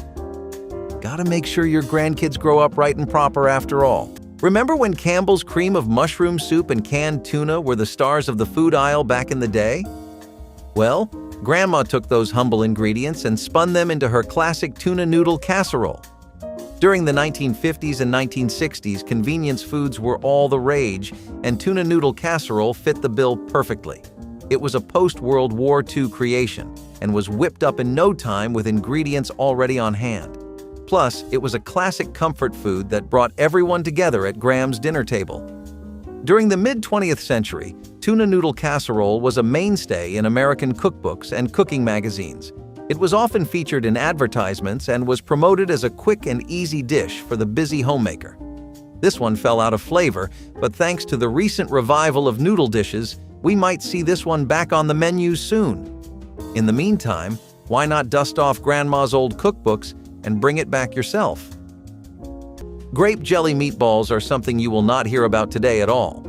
Gotta make sure your grandkids grow up right and proper after all. Remember when Campbell's cream of mushroom soup and canned tuna were the stars of the food aisle back in the day? Well, Grandma took those humble ingredients and spun them into her classic tuna noodle casserole. During the 1950s and 1960s, convenience foods were all the rage, and tuna noodle casserole fit the bill perfectly. It was a post-World War II creation and was whipped up in no time with ingredients already on hand. Plus, it was a classic comfort food that brought everyone together at Graham's dinner table. During the mid-20th century, tuna noodle casserole was a mainstay in American cookbooks and cooking magazines. It was often featured in advertisements and was promoted as a quick and easy dish for the busy homemaker. This one fell out of flavor, but thanks to the recent revival of noodle dishes, we might see this one back on the menu soon. In the meantime, why not dust off Grandma's old cookbooks and bring it back yourself? Grape jelly meatballs are something you will not hear about today at all.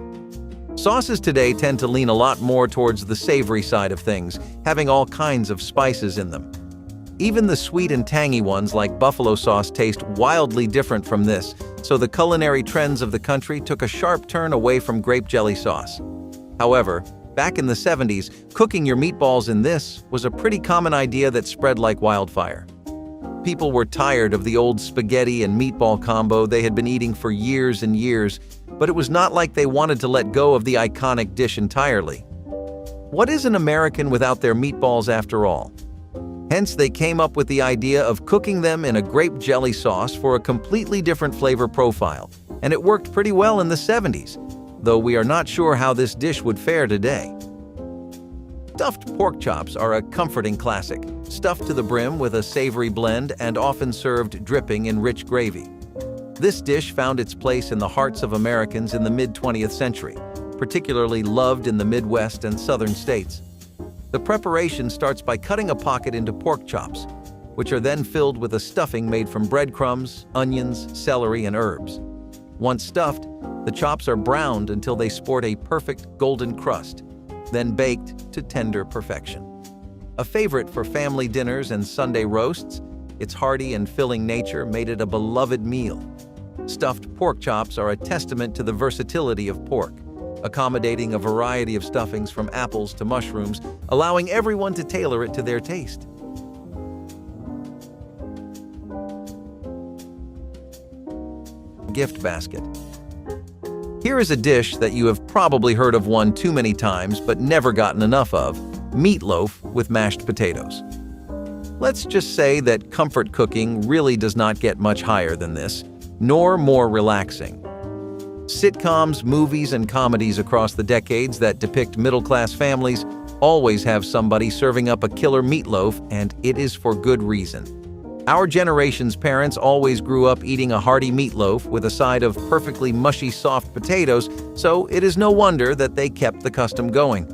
Sauces today tend to lean a lot more towards the savory side of things, having all kinds of spices in them. Even the sweet and tangy ones like buffalo sauce taste wildly different from this, so the culinary trends of the country took a sharp turn away from grape jelly sauce. However, back in the 70s, cooking your meatballs in this was a pretty common idea that spread like wildfire. People were tired of the old spaghetti and meatball combo they had been eating for years and years, but it was not like they wanted to let go of the iconic dish entirely. What is an American without their meatballs after all? Hence, they came up with the idea of cooking them in a grape jelly sauce for a completely different flavor profile, and it worked pretty well in the 70s, though we are not sure how this dish would fare today. Stuffed pork chops are a comforting classic, stuffed to the brim with a savory blend and often served dripping in rich gravy. This dish found its place in the hearts of Americans in the mid-20th century, particularly loved in the Midwest and southern states. The preparation starts by cutting a pocket into pork chops, which are then filled with a stuffing made from breadcrumbs, onions, celery, and herbs. Once stuffed, the chops are browned until they sport a perfect golden crust, then baked to tender perfection. A favorite for family dinners and Sunday roasts, its hearty and filling nature made it a beloved meal. Stuffed pork chops are a testament to the versatility of pork, accommodating a variety of stuffings from apples to mushrooms, allowing everyone to tailor it to their taste. Gift basket. Here is a dish that you have probably heard of one too many times but never gotten enough of: meatloaf with mashed potatoes. Let's just say that comfort cooking really does not get much higher than this, nor more relaxing. Sitcoms, movies, and comedies across the decades that depict middle-class families always have somebody serving up a killer meatloaf, and it is for good reason. Our generation's parents always grew up eating a hearty meatloaf with a side of perfectly mushy soft potatoes, so it is no wonder that they kept the custom going.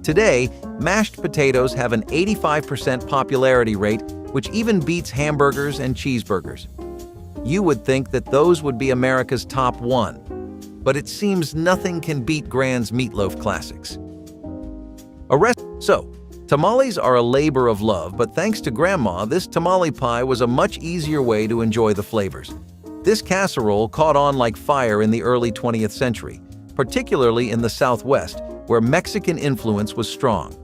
Today, mashed potatoes have an 85% popularity rate, which even beats hamburgers and cheeseburgers. You would think that those would be America's top one, but it seems nothing can beat Grand's meatloaf classics. Tamales are a labor of love, but thanks to Grandma, this tamale pie was a much easier way to enjoy the flavors. This casserole caught on like fire in the early 20th century, particularly in the Southwest, where Mexican influence was strong.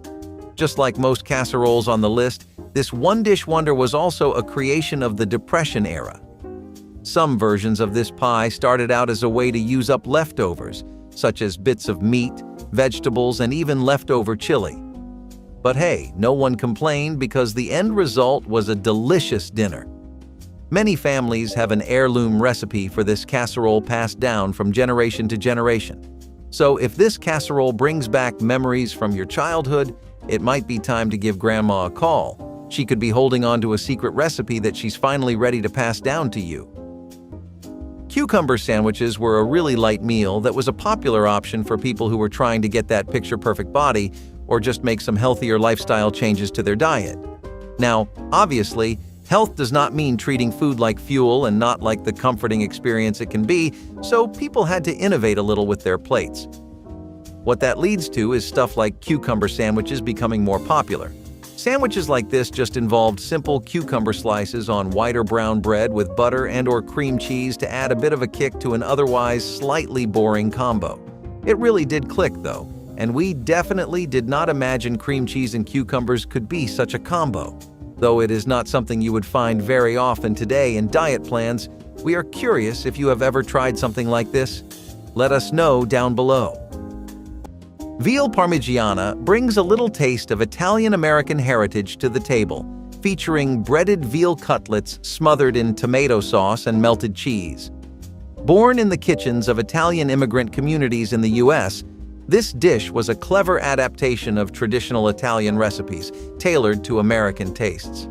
Just like most casseroles on the list, this one-dish wonder was also a creation of the Depression era. Some versions of this pie started out as a way to use up leftovers, such as bits of meat, vegetables, and even leftover chili. But hey, no one complained because the end result was a delicious dinner. Many families have an heirloom recipe for this casserole passed down from generation to generation. So if this casserole brings back memories from your childhood, it might be time to give Grandma a call. She could be holding on to a secret recipe that she's finally ready to pass down to you. Cucumber sandwiches were a really light meal that was a popular option for people who were trying to get that picture-perfect body or just make some healthier lifestyle changes to their diet. Now, obviously, health does not mean treating food like fuel and not like the comforting experience it can be, so people had to innovate a little with their plates. What that leads to is stuff like cucumber sandwiches becoming more popular. Sandwiches like this just involved simple cucumber slices on white or brown bread with butter and/or cream cheese to add a bit of a kick to an otherwise slightly boring combo. It really did click, though, and we definitely did not imagine cream cheese and cucumbers could be such a combo. Though it is not something you would find very often today in diet plans, we are curious if you have ever tried something like this. Let us know down below. Veal Parmigiana brings a little taste of Italian-American heritage to the table, featuring breaded veal cutlets smothered in tomato sauce and melted cheese. Born in the kitchens of Italian immigrant communities in the U.S., this dish was a clever adaptation of traditional Italian recipes, tailored to American tastes.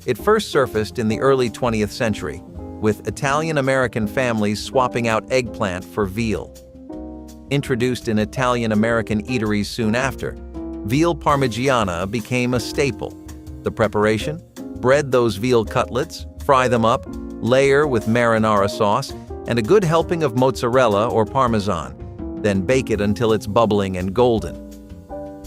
It first surfaced in the early 20th century, with Italian-American families swapping out eggplant for veal. Introduced in Italian-American eateries soon after, veal parmigiana became a staple. The preparation? Bread those veal cutlets, fry them up, layer with marinara sauce, and a good helping of mozzarella or parmesan, then bake it until it's bubbling and golden.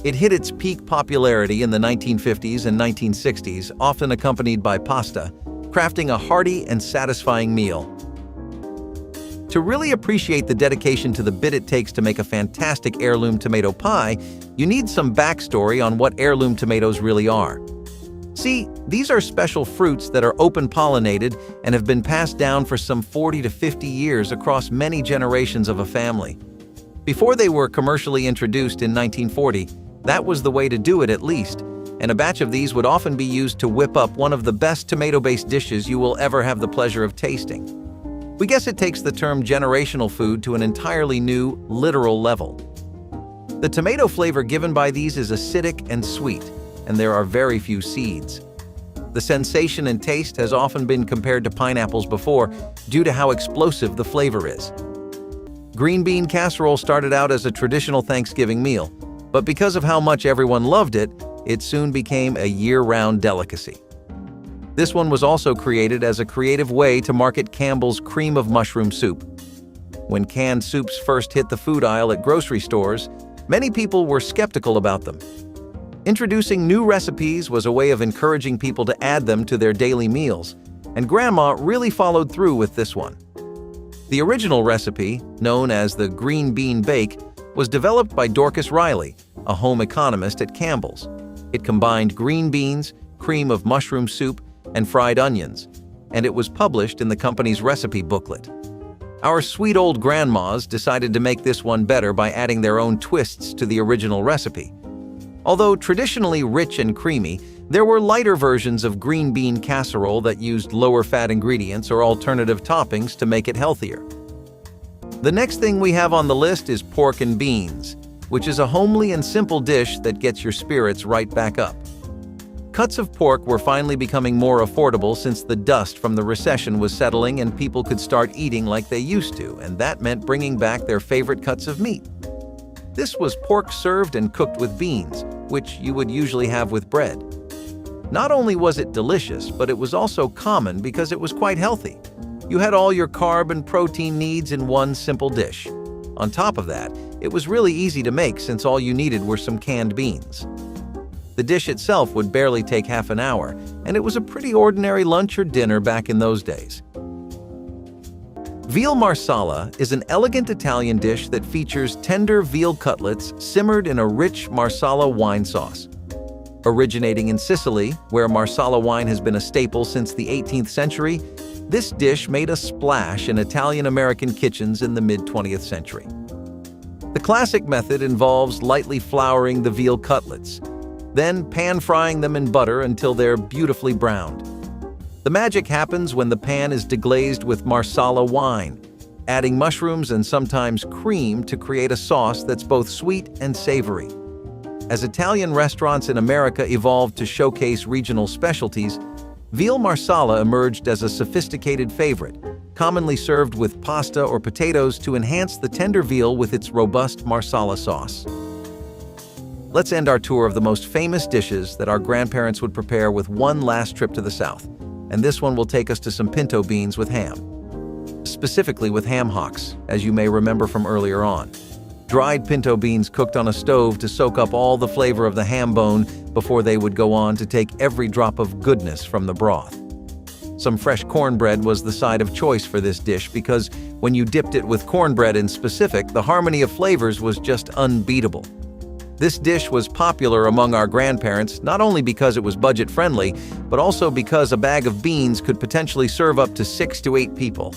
It hit its peak popularity in the 1950s and 1960s, often accompanied by pasta, crafting a hearty and satisfying meal. To really appreciate the dedication to the bit it takes to make a fantastic heirloom tomato pie, you need some backstory on what heirloom tomatoes really are. See, these are special fruits that are open-pollinated and have been passed down for some 40 to 50 years across many generations of a family. Before they were commercially introduced in 1940, that was the way to do it at least, and a batch of these would often be used to whip up one of the best tomato-based dishes you will ever have the pleasure of tasting. We guess it takes the term generational food to an entirely new, literal level. The tomato flavor given by these is acidic and sweet, and there are very few seeds. The sensation and taste has often been compared to pineapples before, due to how explosive the flavor is. Green bean casserole started out as a traditional Thanksgiving meal, but because of how much everyone loved it, it soon became a year-round delicacy. This one was also created as a creative way to market Campbell's cream of mushroom soup. When canned soups first hit the food aisle at grocery stores, many people were skeptical about them. Introducing new recipes was a way of encouraging people to add them to their daily meals, and Grandma really followed through with this one. The original recipe, known as the green bean bake, was developed by Dorcas Riley, a home economist at Campbell's. It combined green beans, cream of mushroom soup, and fried onions, and it was published in the company's recipe booklet. Our sweet old grandmas decided to make this one better by adding their own twists to the original recipe. Although traditionally rich and creamy, there were lighter versions of green bean casserole that used lower fat ingredients or alternative toppings to make it healthier. The next thing we have on the list is pork and beans, which is a homely and simple dish that gets your spirits right back up. Cuts of pork were finally becoming more affordable since the dust from the recession was settling and people could start eating like they used to, and that meant bringing back their favorite cuts of meat. This was pork served and cooked with beans, which you would usually have with bread. Not only was it delicious, but it was also common because it was quite healthy. You had all your carb and protein needs in one simple dish. On top of that, it was really easy to make since all you needed were some canned beans. The dish itself would barely take half an hour, and it was a pretty ordinary lunch or dinner back in those days. Veal marsala is an elegant Italian dish that features tender veal cutlets simmered in a rich marsala wine sauce. Originating in Sicily, where marsala wine has been a staple since the 18th century, this dish made a splash in Italian-American kitchens in the mid-20th century. The classic method involves lightly flouring the veal cutlets, then pan-frying them in butter until they're beautifully browned. The magic happens when the pan is deglazed with marsala wine, adding mushrooms and sometimes cream to create a sauce that's both sweet and savory. As Italian restaurants in America evolved to showcase regional specialties, veal marsala emerged as a sophisticated favorite, commonly served with pasta or potatoes to enhance the tender veal with its robust marsala sauce. Let's end our tour of the most famous dishes that our grandparents would prepare with one last trip to the South, and this one will take us to some pinto beans with ham. Specifically with ham hocks, as you may remember from earlier on. Dried pinto beans cooked on a stove to soak up all the flavor of the ham bone before they would go on to take every drop of goodness from the broth. Some fresh cornbread was the side of choice for this dish because when you dipped it with cornbread in specific, the harmony of flavors was just unbeatable. This dish was popular among our grandparents not only because it was budget-friendly, but also because a bag of beans could potentially serve up to 6 to 8 people.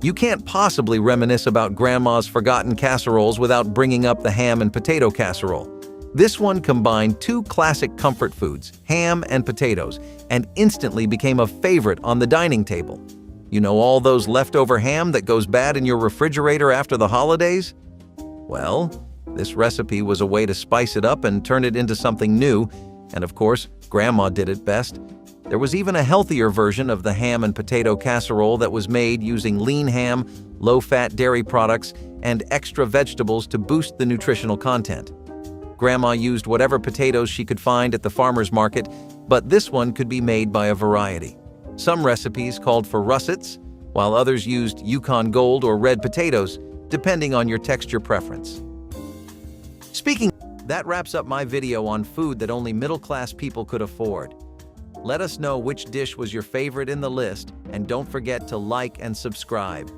You can't possibly reminisce about Grandma's forgotten casseroles without bringing up the ham and potato casserole. This one combined two classic comfort foods, ham and potatoes, and instantly became a favorite on the dining table. You know all those leftover ham that goes bad in your refrigerator after the holidays? Well, this recipe was a way to spice it up and turn it into something new, and of course, Grandma did it best. There was even a healthier version of the ham and potato casserole that was made using lean ham, low-fat dairy products, and extra vegetables to boost the nutritional content. Grandma used whatever potatoes she could find at the farmer's market, but this one could be made by a variety. Some recipes called for russets, while others used Yukon Gold or red potatoes, depending on your texture preference. That wraps up my video on food that only middle-class people could afford. Let us know which dish was your favorite in the list, and don't forget to like and subscribe.